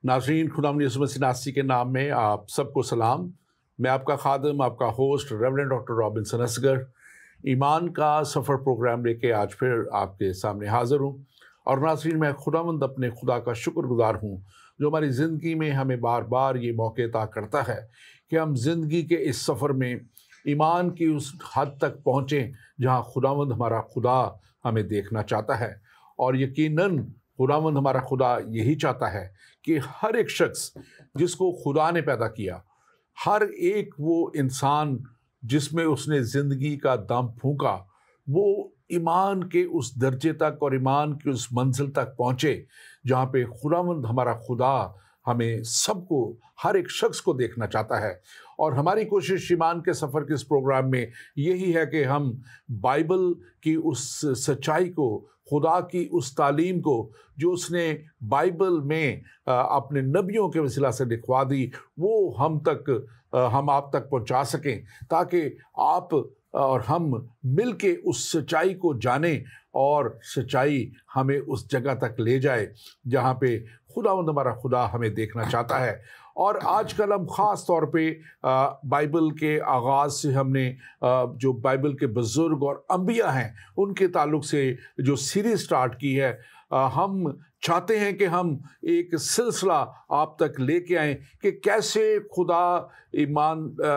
ناظرین، خداوند یسوع مسیح ناصری کے نام میں آپ سب کو سلام۔ میں آپ کا خادم، آپ کا host reverend doctor Robinson Asghar ایمان کا سفر پروگرام لے کے آج پھر آپ کے سامنے حاضر ہوں۔ اور ناظرین، میں خداوند اپنے خدا کا شکر گزار ہوں جو ہماری زندگی میں ہمیں بار بار یہ موقع عطا کرتا ہے کہ ہم زندگی کے اس سفر میں ایمان کی اس حد تک پہنچیں جہاں خداوند ہمارا خدا ہمیں دیکھنا چاہتا ہے۔ اور یقیناً خداوند ہمارا خدا یہی چاہتا ہے کہ ہر ایک شخص جس کو خدا نے پیدا کیا، ہر ایک وہ انسان جس میں اس نے زندگی کا دم پھونکا، وہ ایمان کے اس درجے تک اور ایمان کی اس منزل تک پہنچے جہاں پہ خداوند ہمارا خدا ہمیں سب کو، ہر ایک شخص کو دیکھنا چاہتا ہے۔ اور ہماری کوشش ایمان کے سفر کے اس پروگرام میں یہی ہے کہ ہم بائبل کی اس سچائی کو، خدا کی اس تعلیم کو جو اس نے بائبل میں اپنے نبیوں کے وسیلہ سے لکھوا دی، وہ ہم آپ تک پہنچا سکیں تاکہ آپ اور ہم مل کے اس سچائی کو جانیں اور سچائی ہمیں اس جگہ تک لے جائے جہاں پہ خداوند ہمارا خدا ہمیں دیکھنا چاہتا ہے۔ اور آج کل ہم خاص طور پہ بائبل کے آغاز سے ہم نے جو بائبل کے بزرگ اور انبیاء ہیں ان کے تعلق سے جو سیریز سٹارٹ کی ہے، ہم چاہتے ہیں کہ ہم ایک سلسلہ آپ تک لے کے آئیں کہ کیسے خدا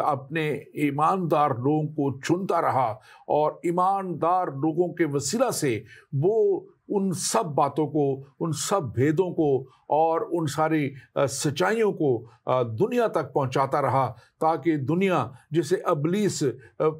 اپنے ایماندار لوگوں کو چنتا رہا اور ایماندار لوگوں کے وسیلہ سے وہ ان سب باتوں کو، ان سب بھیدوں کو اور ان ساری سچائیوں کو دنیا تک پہنچاتا رہا، تاکہ دنیا جسے ابلیس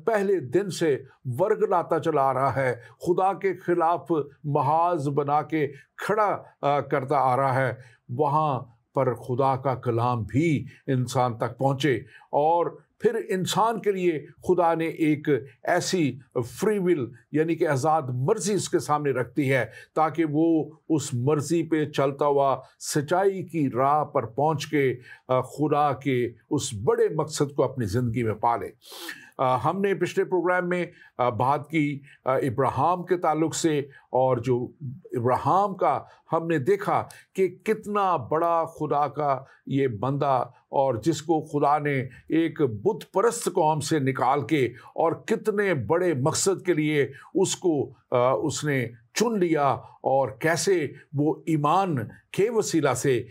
پہلے دن سے ورگلاتا چلا آ رہا ہے، خدا کے خلاف محاذ بنا کے کھڑا کرتا آ رہا ہے، وہاں پر خدا کا کلام بھی انسان تک پہنچے۔ اور پھر انسان کے لیے خدا نے ایک ایسی فری ول یعنی کہ آزاد مرضی اس کے سامنے رکھتی ہے تاکہ وہ اس مرضی پہ چلتا ہوا سچائی کی راہ پر پہنچ کے خدا کے اس بڑے مقصد کو اپنی زندگی میں پالے۔ ہم نے پچھلے پروگرام میں بات کی ابراہیم کے تعلق سے، اور جو ابراہیم کا ہم نے دیکھا کہ کتنا بڑا خدا کا یہ بندہ، اور جس کو خدا نے ایک بت پرست قوم سے نکال کے اور کتنے بڑے مقصد کے لیے اس نے چن لیا، اور کیسے وہ ایمان کے وسیلہ سے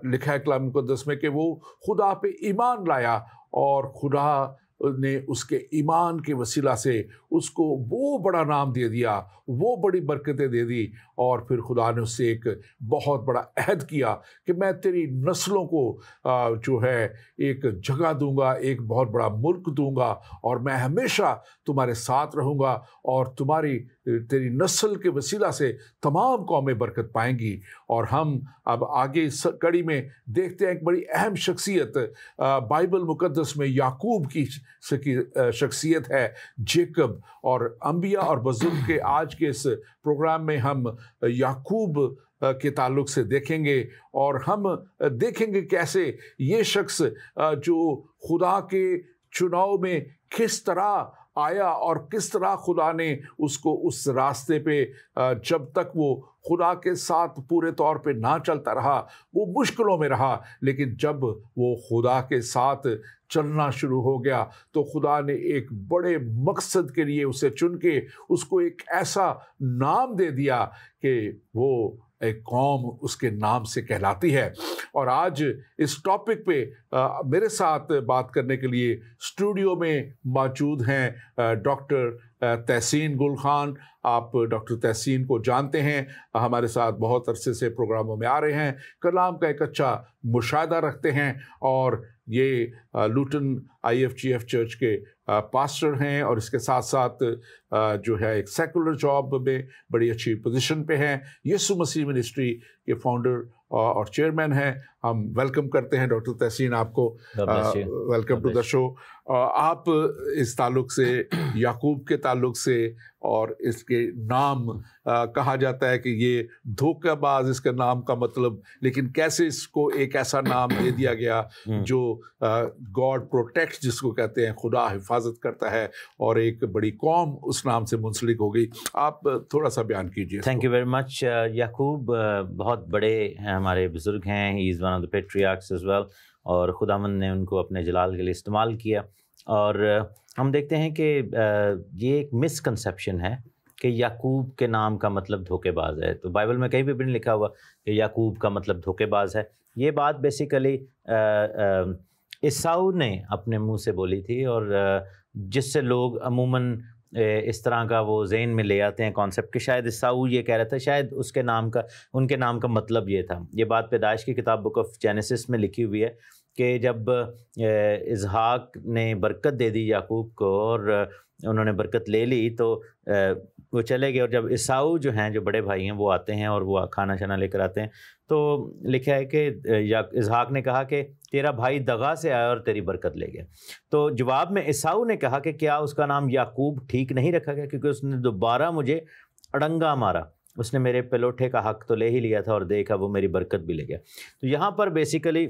لکھا ہے کلام مقدس میں کہ وہ خدا پہ ایمان لایا، اور خدا نے اس کے ایمان کے وسیلہ سے اس کو وہ بڑا نام دے دیا، وہ بڑی برکتیں دے دی، اور پھر خدا نے اس سے ایک بہت بڑا عہد کیا کہ میں تیری نسلوں کو جو ہے ایک جگہ دوں گا، ایک بہت بڑا ملک دوں گا، اور میں ہمیشہ تمہارے ساتھ رہوں گا، اور تیری نسل کے وسیلہ سے تمام قومیں برکت پائیں گی۔ اور ہم اب آگے اس کڑی میں دیکھتے ہیں ایک بڑی اہم شخصیت بائبل مقدس میں یعقوب کی شخصیت ہے، جیکب۔ اور انبیاء اور بزرگ کے آج کے اس پروگرام میں ہم یعقوب کے تعلق سے دیکھیں گے، اور ہم دیکھیں گے کیسے یہ شخص جو خدا کے چناؤ میں کس طرح آیا، اور کس طرح خدا نے اس کو اس راستے پہ جب تک وہ خدا کے ساتھ پورے طور پہ نہ چلتا رہا، وہ مشکلوں میں رہا، لیکن جب وہ خدا کے ساتھ چلنا شروع ہو گیا تو خدا نے ایک بڑے مقصد کے لیے اسے چن کے اس کو ایک ایسا نام دے دیا کہ وہ ایک قوم اس کے نام سے کہلاتی ہے۔ اور آج اس ٹاپک پہ میرے ساتھ بات کرنے کے لیے اسٹوڈیو میں موجود ہیں ڈاکٹر تحسین گل خان۔ آپ ڈاکٹر تحسین کو جانتے ہیں، ہمارے ساتھ بہت عرصے سے پروگراموں میں آ رہے ہیں، کلام کا ایک اچھا مشاہدہ رکھتے ہیں، اور یہ لوٹن IFGF چرچ کے پاسٹر ہیں، اور اس کے ساتھ ساتھ جو ہے ایک سیکولر جاب میں بڑی اچھی پوزیشن پہ ہیں، یسوع مسیح منسٹری کے فاؤنڈر اور چیئرمین ہیں۔ ہم ویلکم کرتے ہیں ڈاکٹر تحسین آپ کو، ویلکم ٹو دا شو۔ آپ اس تعلق سے، یعقوب کے تعلق سے، اور اس کے نام کہا جاتا ہے کہ یہ دھوکہ باز اس کا نام کا مطلب، لیکن کیسے اس کو ایک ایسا نام دے دیا گیا جو گاڈ پروٹیکٹ، جس کو کہتے ہیں خدا حفاظت حفاظت کرتا ہے اور ایک بڑی قوم اس نام سے منسلک ہو گئی. آپ تھوڑا سا بیان کیجیے. Thank you very much. یعقوب بہت بڑے ہمارے بزرگ ہیں. He is one of the patriarchs as well, اور خداوند نے ان کو اپنے جلال کے لیے استعمال کیا. اور ہم دیکھتے ہیں کہ یہ ایک مسکنسیپشن ہے کہ یعقوب کے نام کا مطلب دھوکے باز ہے. تو بائبل میں کہیں بھی نہیں لکھا ہوا کہ یعقوب کا مطلب دھوکے باز ہے. یہ بات بیسیکلی عیساؤ نے اپنے منہ سے بولی تھی, اور جس سے لوگ عموماً اس طرح کا وہ ذہن میں لے آتے ہیں کانسیپٹ کہ شاید عیساؤ یہ کہہ رہا تھا, شاید اس کے نام کا, ان کے نام کا مطلب یہ تھا. یہ بات پیدائش کی کتاب بک آف جینیسس میں لکھی ہوئی ہے کہ جب اسحاق نے برکت دے دی یعقوب کو اور انہوں نے برکت لے لی تو وہ چلے گئے, اور جب عیساؤ جو ہیں, جو بڑے بھائی ہیں, وہ آتے ہیں اور وہ کھانا شانا لے کر آتے ہیں, تو لکھا ہے کہ اسحاق نے کہا کہ تیرا بھائی دغا سے آیا اور تیری برکت لے گیا. تو جواب میں عیساؤ نے کہا کہ کیا اس کا نام یعقوب ٹھیک نہیں رکھا گیا, کیونکہ اس نے دوبارہ مجھے اڑنگا مارا, اس نے میرے پلوٹھے کا حق تو لے ہی لیا تھا اور دیکھا وہ میری برکت بھی لے گیا. تو یہاں پر بیسیکلی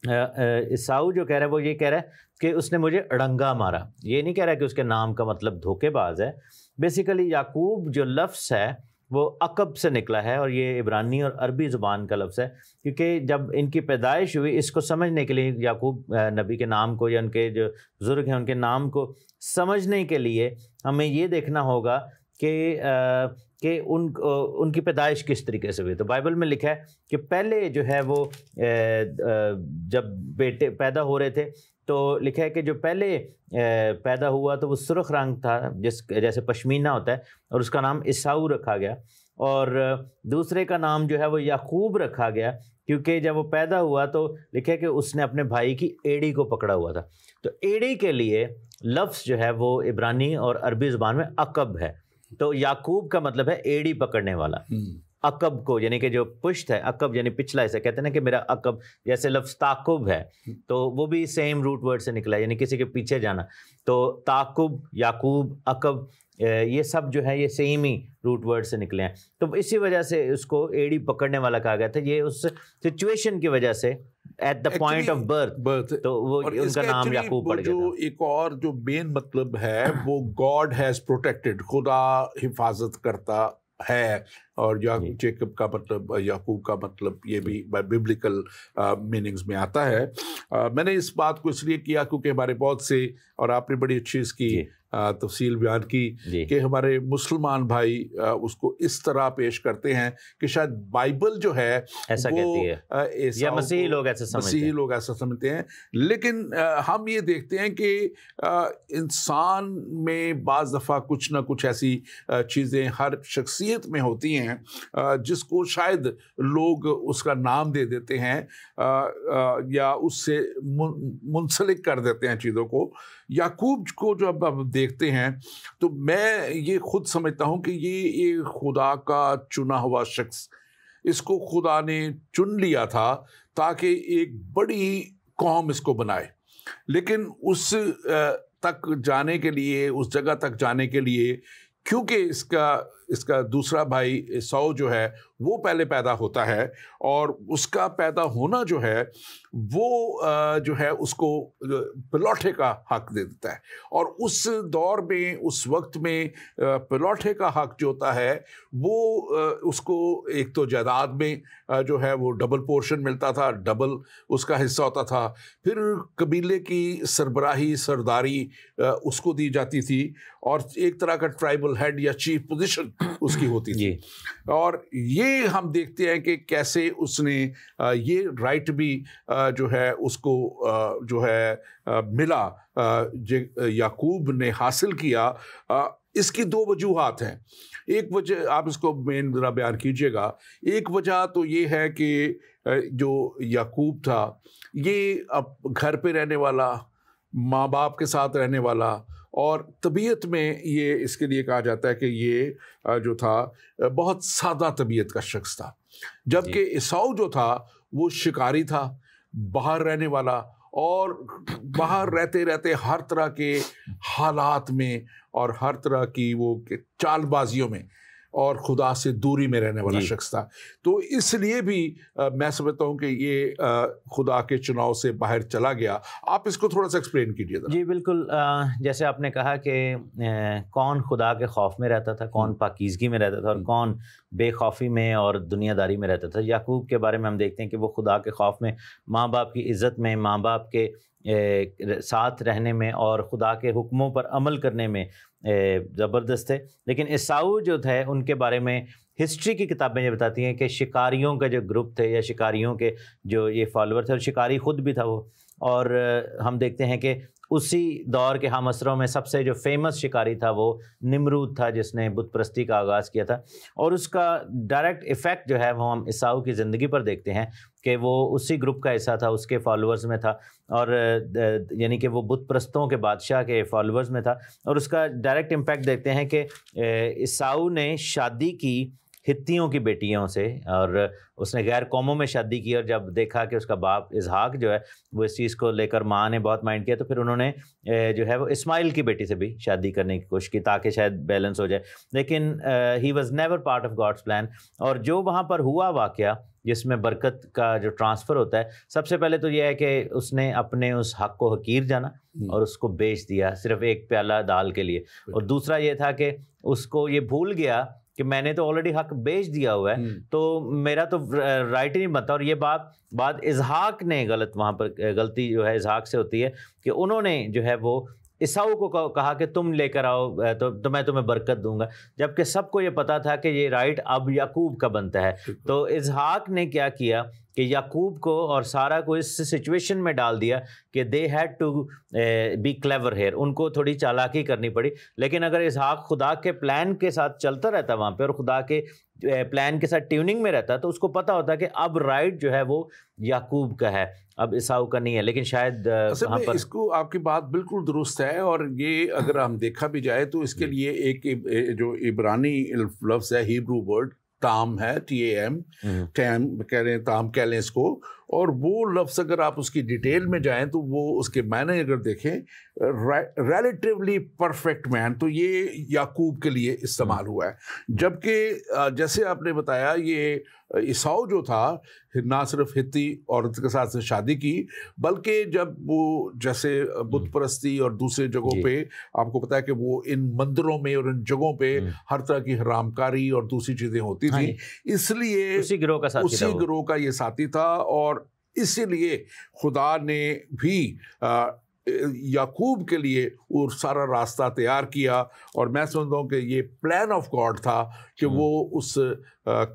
عیساؤ جو کہہ رہا ہے وہ یہ کہہ رہا ہے کہ اس نے مجھے اڑنگا مارا. یہ نہیں کہہ رہا کہ اس کے نام کا مطلب دھوکے باز ہے. بیسیکلی یعقوب جو لفظ ہے وہ عقب سے نکلا ہے, اور یہ عبرانی اور عربی زبان کا لفظ ہے, کیونکہ جب ان کی پیدائش ہوئی اس کو سمجھنے کے لیے, یعقوب نبی کے نام کو یا ان کے جو بزرگ ہیں ان کے نام کو سمجھنے کے لیے ہمیں یہ دیکھنا ہوگا کہ ان کی پیدائش کس طریقے سے ہوئی. تو بائبل میں لکھا ہے کہ پہلے جو ہے وہ جب بیٹے پیدا ہو رہے تھے تو لکھا ہے کہ جو پہلے پیدا ہوا تو وہ سرخ رنگ تھا, جیسے پشمینہ ہوتا ہے, اور اس کا نام عیساؤ رکھا گیا. اور دوسرے کا نام جو ہے وہ یعقوب رکھا گیا, کیونکہ جب وہ پیدا ہوا تو لکھا ہے کہ اس نے اپنے بھائی کی ایڑی کو پکڑا ہوا تھا. تو ایڑی کے لیے لفظ جو ہے وہ عبرانی اور عربی زبان میں عقب ہے. تو یعقوب کا مطلب ہے ایڑی پکڑنے والا. عقب کو یعنی کہ جو پشت ہے, عقب یعنی پچھلا حصہ, کہتے ہیں نا کہ میرا عقب, جیسے لفظ تعقب ہے تو وہ بھی سیم روٹ ورڈ سے نکلا ہے, یعنی کسی کے پیچھے جانا. تو تعقب, یعقوب, عقب, یہ سب جو ہے یہ سیم ہی روٹ ورڈ سے نکلے ہیں. تو اسی وجہ سے اس کو ایڑی پکڑنے والا کہا گیا تھا. یہ اس سچویشن کی وجہ سے at the point of birth تو وہ ان کا نام یعقوب پڑ گیا تھا. جو ایک اور جو مین مطلب ہے وہ گاڈ ہیز پروٹیکٹڈ, خدا حفاظت کرتا ہے. اور جیکب کا مطلب, یعقوب کا مطلب یہ بھی ببلیکل میننگز میں آتا ہے. میں نے اس بات کو اس لیے کیا کیونکہ ہمارے بہت سے, اور آپ نے بڑی اچھی اس کی تفصیل بیان کی کہ ہمارے مسلمان بھائی اس کو اس طرح پیش کرتے ہیں کہ شاید بائبل جو ہے ایسا کہتی ہے, یا مسیحی لوگ ایسا سمجھتے ہیں. لیکن ہم یہ دیکھتے ہیں کہ انسان میں بعض دفعہ کچھ نہ کچھ ایسی چیزیں ہر شخصیت میں ہوتی ہیں جس کو شاید لوگ اس کا نام دے دیتے ہیں یا اس سے منسلک کر دیتے ہیں چیزوں کو. یعقوب کو جب آپ دیکھتے ہیں تو میں یہ خود سمجھتا ہوں کہ یہ خدا کا چنا ہوا شخص, اس کو خدا نے چن لیا تھا تاکہ ایک بڑی قوم اس کو بنائے. لیکن اس تک جانے کے لیے, اس جگہ تک جانے کے لیے, کیونکہ اس کا دوسرا بھائی عیساؤ جو ہے وہ پہلے پیدا ہوتا ہے, اور اس کا پیدا ہونا جو ہے وہ جو ہے اس کو پلوٹھے کا حق دے دیتا ہے. اور اس دور میں, اس وقت میں پلوٹھے کا حق جو ہوتا ہے وہ اس کو ایک تو جائیداد میں جو ہے وہ ڈبل پورشن ملتا تھا, ڈبل اس کا حصہ ہوتا تھا. پھر قبیلے کی سربراہی, سرداری اس کو دی جاتی تھی, اور ایک طرح کا ٹرائبل ہیڈ یا چیف پوزیشن اس کی ہوتی تھی. اور یہ ہم دیکھتے ہیں کہ کیسے اس نے یہ رائٹ بھی جو ہے اس کو جو ہے ملا, یعقوب نے حاصل کیا. اس کی دو وجوہات ہیں. ایک وجہ آپ اس کو مین ذرا بیان کیجئے گا. ایک وجہ تو یہ ہے کہ جو یعقوب تھا یہ اب گھر پہ رہنے والا, ماں باپ کے ساتھ رہنے والا, اور طبیعت میں یہ اس کے لیے کہا جاتا ہے کہ یہ جو تھا بہت سادہ طبیعت کا شخص تھا. جبکہ عیساؤ جو تھا وہ شکاری تھا, باہر رہنے والا, اور باہر رہتے رہتے ہر طرح کے حالات میں اور ہر طرح کی وہ چال بازیوں میں اور خدا سے دوری میں رہنے والا شخص تھا. تو اس لیے بھی میں سمجھتا ہوں کہ یہ خدا کے چناؤ سے باہر چلا گیا. آپ اس کو تھوڑا سا ایکسپلین کیجیے. جی بالکل، جیسے آپ نے کہا کہ کون خدا کے خوف میں رہتا تھا، کون پاکیزگی میں رہتا تھا، اور کون بے خوفی میں اور دنیا داری میں رہتا تھا. یعقوب کے بارے میں ہم دیکھتے ہیں کہ وہ خدا کے خوف میں، ماں باپ کی عزت میں، ماں باپ کے ساتھ رہنے میں اور خدا کے حکموں پر عمل کرنے میں زبردست تھے. لیکن عیساؤ جو تھے ان کے بارے میں ہسٹری کی کتابیں یہ بتاتی ہیں کہ شکاریوں کا جو گروپ تھے یا شکاریوں کے جو یہ فالوور تھے، اور شکاری خود بھی تھا وہ. اور ہم دیکھتے ہیں کہ اسی دور کے ہم عصروں میں سب سے جو فیمس شکاری تھا وہ نمرود تھا، جس نے بت پرستی کا آغاز کیا تھا. اور اس کا ڈائریکٹ ایفیکٹ جو ہے وہ ہم عیساؤ کی زندگی پر دیکھتے ہیں کہ وہ اسی گروپ کا حصہ تھا، اس کے فالوورز میں تھا، اور یعنی کہ وہ بت پرستوں کے بادشاہ کے فالوورز میں تھا. اور اس کا ڈائریکٹ امپیکٹ دیکھتے ہیں کہ عیساؤ نے شادی کی ہتھیوں کی بیٹیوں سے، اور اس نے غیر قوموں میں شادی کی. اور جب دیکھا کہ اس کا باپ اسحاق جو ہے وہ اس چیز کو لے کر ماں نے بہت مائنڈ کیا، تو پھر انہوں نے جو ہے وہ اسماعیل کی بیٹی سے بھی شادی کرنے کی کوشش کی تاکہ شاید بیلنس ہو جائے. لیکن he was never part of God's plan. اور جو وہاں پر ہوا واقعہ جس میں برکت کا جو ٹرانسفر ہوتا ہے، سب سے پہلے تو یہ ہے کہ اس نے اپنے اس حق کو حقیر جانا اور اس کو بیچ دیا صرف ایک پیالہ دال کے لیے. اور دوسرا یہ تھا کہ اس کو یہ بھول گیا کہ میں نے تو آلریڈی حق بیچ دیا ہوا ہے، تو میرا تو رائٹ ہی نہیں بنتا. اور یہ بات اسحاق نے وہاں پر غلطی جو ہے اسحاق سے ہوتی ہے کہ انہوں نے جو ہے وہ عیساؤ کو کہا کہ تم لے کر آؤ تو میں تمہیں برکت دوں گا، جبکہ سب کو یہ پتا تھا کہ یہ رائٹ اب یعقوب کا بنتا ہے. تو اسحاق نے کیا کیا کہ یعقوب کو اور سارا کو اس سچویشن میں ڈال دیا کہ they had to be clever here, ان کو تھوڑی چالاکی کرنی پڑی. لیکن اگر اسحاق خدا کے پلان کے ساتھ چلتا رہتا وہاں پہ اور خدا کے پلان کے ساتھ ٹیوننگ میں رہتا، تو اس کو پتا ہوتا کہ اب رائٹ جو ہے وہ یعقوب کا ہے، اب عیساؤ کا نہیں ہے. لیکن شاید وہاں پر اس کو آپ کی بات بالکل درست ہے. اور یہ اگر ہم دیکھا بھی جائے تو اس کے لیے ایک جو عبرانی لفظ ہے، ہیبرو ورڈ تام ہے، TAM، کہہ رہے ہیں، تام کہہ لیں اس کو. اور وہ لفظ اگر آپ اس کی ڈیٹیل میں جائیں تو وہ اس کے معنی اگر دیکھیں ریلیٹیولی پرفیکٹ مین، تو یہ یعقوب کے لیے استعمال ہوا ہے. جبکہ جیسے آپ نے بتایا یہ عیساؤ جو تھا نہ صرف ہتی عورت کے ساتھ شادی کی، بلکہ جب وہ جیسے بت پرستی اور دوسرے جگہوں پہ آپ کو پتا ہے کہ وہ ان مندروں میں اور ان جگہوں پہ ہر طرح کی حرام کاری اور دوسری چیزیں ہوتی تھیں، اس لیے اسی گروہ کا یہ ساتھی تھا. اور اسی لیے خدا نے بھی یعقوب کے لیے وہ سارا راستہ تیار کیا. اور میں سمجھتا ہوں کہ یہ پلان آف گاڈ تھا کہ وہ اس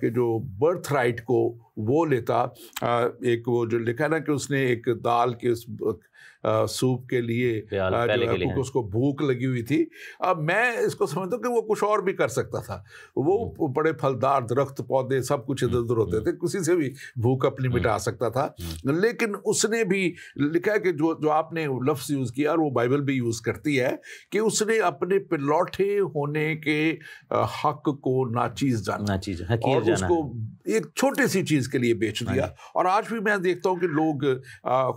کے جو برتھ رائٹ کو وہ لیتا. ایک وہ جو لکھا نا کہ اس نے ایک دال کے سوپ کے لیے جو اس کو بھوک لگی ہوئی تھی. اب میں اس کو سمجھتا ہوں کہ وہ کچھ اور بھی کر سکتا تھا. وہ بڑے پھلدار درخت پودے سب کچھ ادھر ادھر ہوتے تھے، کسی سے بھی بھوک اپنی مٹا سکتا تھا. لیکن اس نے بھی لکھا ہے کہ جو آپ نے لفظ یوز کیا اور وہ بائبل بھی یوز کرتی ہے کہ اس نے اپنے پلوٹے ہونے کے حق کو ناچیز جانا اور اس کو ایک چھوٹی سی چیز کے لیے بیچ دیا. اور آج بھی میں دیکھتا ہوں کہ لوگ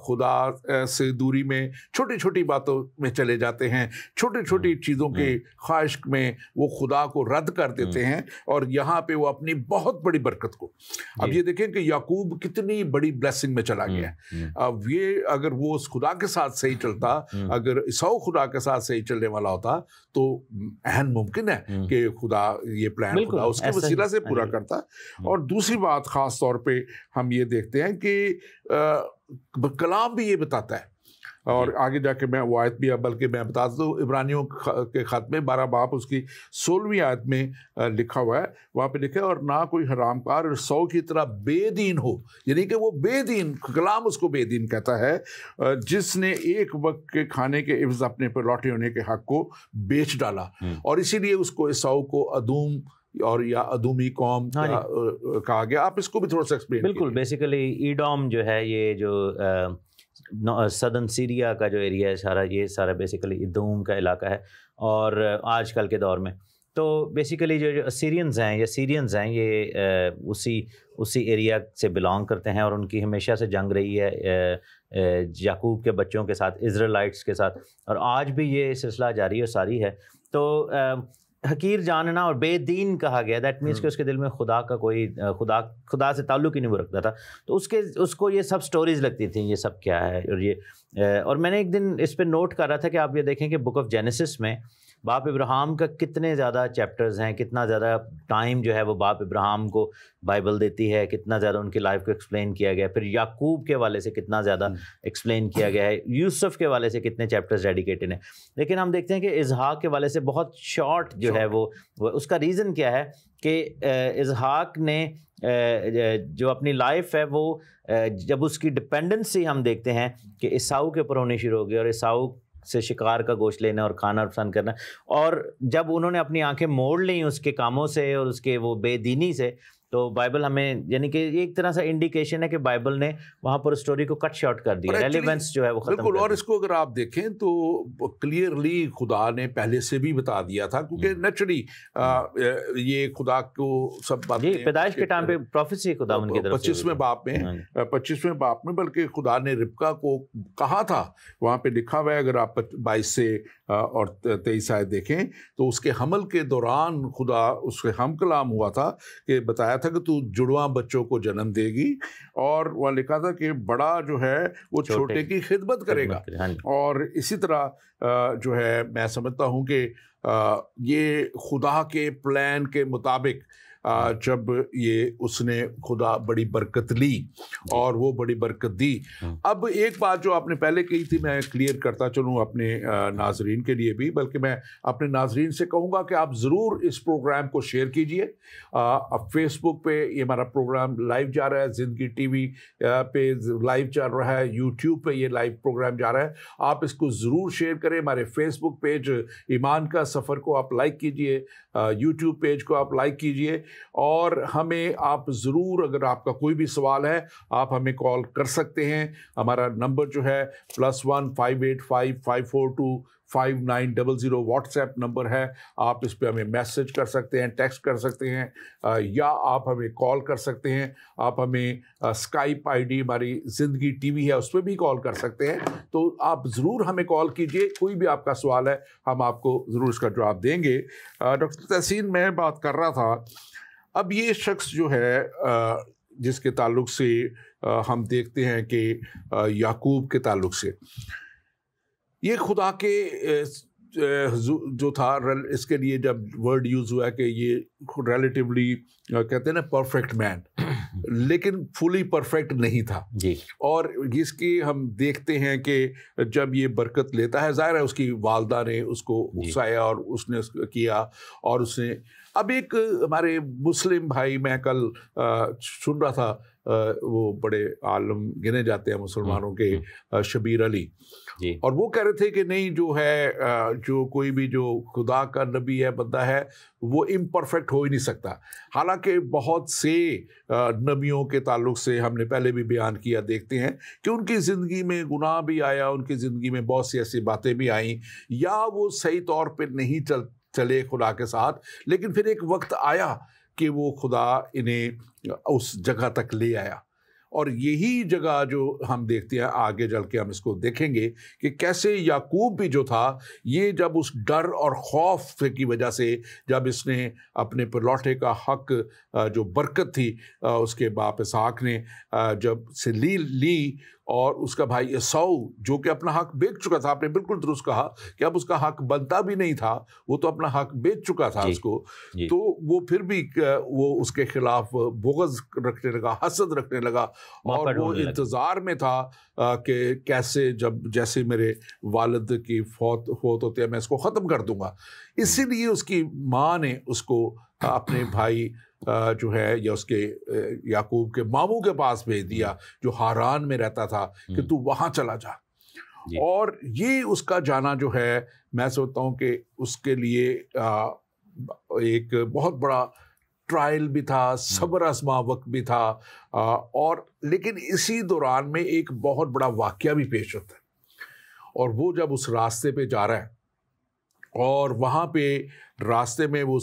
خدا سے دوری میں چھوٹی چھوٹی باتوں میں چلے جاتے ہیں، چھوٹی چھوٹی چیزوں کے خواہش میں وہ خدا کو رد کر دیتے ہیں، اور یہاں پہ وہ اپنی بہت بڑی برکت کو. اب یہ دیکھیں کہ یعقوب کتنی بڑی بلیسنگ میں چلا گیا. اب یہ اگر وہ اس خدا کے ساتھ صحیح چلتا، اگر عیساؤ خدا کے ساتھ صحیح چلنے والا ہوتا، تو اہم ممکن ہے کہ خدا یہ پلان خدا اس کے وسیلہ سے پورا کرتا. اور دوسری بات خاص طور پہ ہم یہ دیکھتے ہیں کہ کلام بھی یہ بتاتا ہے، اور آگے جا کے میں وہ آیت بھی بلکہ میں بتا دوں، عبرانیوں کے خط میں 12 باب اس کی 16ویں آیت میں لکھا ہوا ہے. وہاں پہ لکھا ہے اور نہ کوئی حرام کار عیساؤ کی طرح بے دین ہو، یعنی کہ وہ بے دین، کلام اس کو بے دین کہتا ہے، جس نے ایک وقت کے کھانے کے عوض اپنے پر لوٹے ہونے کے حق کو بیچ ڈالا. اور اسی لیے اس کو عیساؤ کو ادوم اور یا ادومی قوم کہا گیا. آپ اس کو بھی تھوڑا سا ایکسپلین. بالکل، بیسیکلی ایڈوم جو ہے یہ جو سدرن سیریا کا جو ایریا ہے یہ سارا بیسیکلی ادوم کا علاقہ ہے. اور آج کل کے دور میں تو بیسیکلی جو اسیرینز ہیں یا سیرینز ہیں یہ اسی ایریا سے بلانگ کرتے ہیں، اور ان کی ہمیشہ سے جنگ رہی ہے یعقوب کے بچوں کے ساتھ، اسرائیلائٹس کے ساتھ، اور آج بھی یہ سلسلہ جاری اور ساری ہے. تو حقیر جاننا اور بے دین کہا گیا، دیٹ مینس کہ اس کے دل میں خدا کا کوئی خدا سے تعلق ہی نہیں وہ رکھتا تھا. تو اس کو یہ سب سٹوریز لگتی تھیں، یہ سب کیا ہے. اور میں نے ایک دن اس پہ نوٹ کر رہا تھا کہ آپ یہ دیکھیں کہ بک آف جینیسس میں باپ ابراہیم کا کتنے زیادہ چیپٹرز ہیں، کتنا زیادہ ٹائم جو ہے وہ باپ ابراہیم کو بائبل دیتی ہے، کتنا زیادہ ان کی لائف کو ایکسپلین کیا گیا ہے. پھر یعقوب کے والے سے کتنا زیادہ ایکسپلین کیا گیا ہے، یوسف کے والے سے کتنے چیپٹرز ڈیڈیکیٹڈ ہیں. لیکن ہم دیکھتے ہیں کہ اسحاق کے والے سے بہت شارٹ جو ہے وہ اس کا ریزن کیا ہے کہ اسحاق نے جو اپنی لائف ہے وہ جب اس کی ڈپینڈنسی ہم دیکھتے ہیں کہ عیساؤ کے اوپر ہونی شروع ہو گئی، اور عیساؤ سے شکار کا گوشت لینا اور کھانا پسند کرنا، اور جب انہوں نے اپنی آنکھیں موڑ لیں اس کے کاموں سے اور اس کے وہ بے دینی سے، تو بائبل ہمیں یعنی کہ ایک طرح سے انڈیکیشن ہے کہ بائبل نے وہاں پر اسٹوری کو کٹ شارٹ کر دیا، ریلیونس جو ہے وہ ختم کر بالکل. اور دی. اس کو اگر آپ دیکھیں تو کلیئرلی خدا نے پہلے سے بھی بتا دیا تھا، کیونکہ نیچرلی یہ خدا کو سب باتیں پیدائش کے ٹائم پہ پروفیسی خدا ان کی طرف سے 25ویں باپ میں بلکہ خدا نے ربکا کو کہا تھا، وہاں پہ لکھا ہوا ہے اگر آپ 22 سے اور 23 آیت دیکھیں تو اس کے حمل کے دوران خدا اس کے ہم کلام ہوا تھا کہ بتایا تھا کہ تو جڑواں بچوں کو جنم دے گی، اور وہاں لکھا تھا کہ بڑا جو ہے وہ چھوٹے کی خدمت کرے گا. اور اسی طرح جو ہے میں سمجھتا ہوں کہ یہ خدا کے پلان کے مطابق جب یہ اس نے خدا بڑی برکت لی اور وہ بڑی برکت دی. اب ایک بات جو آپ نے پہلے کہی تھی میں کلیئر کرتا چلوں اپنے ناظرین کے لیے بھی، بلکہ میں اپنے ناظرین سے کہوں گا کہ آپ ضرور اس پروگرام کو شیئر کیجئے. اب فیس بک پہ یہ ہمارا پروگرام لائیو جا رہا ہے، زندگی ٹی وی پہ لائیو چل رہا ہے، یوٹیوب پہ یہ لائیو پروگرام جا رہا ہے. آپ اس کو ضرور شیئر کریں. ہمارے فیس بک پیج ایمان کا سفر کو آپ لائک کیجئے، یوٹیوب پیج کو آپ لائک کیجئے، اور ہمیں آپ ضرور اگر آپ کا کوئی بھی سوال ہے آپ ہمیں کال کر سکتے ہیں. ہمارا نمبر جو ہے +1 585 542 5900 واٹس ایپ نمبر ہے. آپ اس پہ ہمیں میسج کر سکتے ہیں، ٹیکسٹ کر سکتے ہیں، یا آپ ہمیں کال کر سکتے ہیں. آپ ہمیں اسکائپ آئی ڈی ہماری زندگی ٹی وی ہے اس پہ بھی کال کر سکتے ہیں. تو آپ ضرور ہمیں کال کیجئے، کوئی بھی آپ کا سوال ہے ہم آپ کو ضرور اس کا جواب دیں گے. ڈاکٹر تحسین میں بات کر رہا تھا، اب یہ شخص جو ہے جس کے تعلق سے ہم دیکھتے ہیں کہ یعقوب کے تعلق سے یہ خدا کے جو تھا، اس کے لیے جب ورڈ یوز ہوا ہے کہ یہ ریلیٹیولی کہتے ہیں نا پرفیکٹ مین، لیکن فلی پرفیکٹ نہیں تھا جی. اور جس کی ہم دیکھتے ہیں کہ جب یہ برکت لیتا ہے، ظاہر ہے اس کی والدہ نے اس کو اکسایا اور اس نے کیا، اور اس نے اب ایک ہمارے مسلم بھائی، میں کل سن رہا تھا، وہ بڑے عالم گنے جاتے ہیں مسلمانوں کے، شبیر علی، اور وہ کہہ رہے تھے کہ نہیں جو ہے جو کوئی بھی جو خدا کا نبی ہے، بندہ ہے، وہ امپرفیکٹ ہو ہی نہیں سکتا. حالانکہ بہت سے نبیوں کے تعلق سے ہم نے پہلے بھی بیان کیا، دیکھتے ہیں کہ ان کی زندگی میں گناہ بھی آیا، ان کی زندگی میں بہت سی ایسی باتیں بھی آئیں، یا وہ صحیح طور پہ نہیں چلے خدا کے ساتھ، لیکن پھر ایک وقت آیا کہ وہ خدا انہیں اس جگہ تک لے آیا. اور یہی جگہ جو ہم دیکھتے ہیں آگے چل کے ہم اس کو دیکھیں گے کہ کیسے یعقوب بھی جو تھا، یہ جب اس ڈر اور خوف کی وجہ سے جب اس نے اپنے پلوٹے کا حق جو برکت تھی اس کے باپ اسحاق نے جب سے لی اور اس کا بھائی عیساؤ جو کہ اپنا حق بیچ چکا تھا، آپ نے بالکل درست کہا کہ اب اس کا حق بنتا بھی نہیں تھا، وہ تو اپنا حق بیچ چکا تھا اس کو، تو وہ پھر بھی وہ اس کے خلاف بغض رکھنے لگا، حسد رکھنے لگا، اور وہ انتظار میں تھا کہ کیسے جیسے میرے والد کی فوت ہوتے ہیں میں اس کو ختم کر دوں گا. اسی لیے اس کی ماں نے اس کو اپنے بھائی جو ہے یا اس کے یعقوب کے ماموں کے پاس بھیج دیا جو ہاران میں رہتا تھا کہ تو وہاں چلا جا. اور یہ اس کا جانا جو ہے میں سمجھتا ہوں کہ اس کے لیے ایک بہت بڑا ٹرائل بھی تھا، صبر آزما وقت بھی تھا، اور لیکن اسی دوران میں ایک بہت بڑا واقعہ بھی پیش ہوتا ہے. اور وہ جب اس راستے پہ جا رہا ہے اور وہاں پہ راستے میں وہ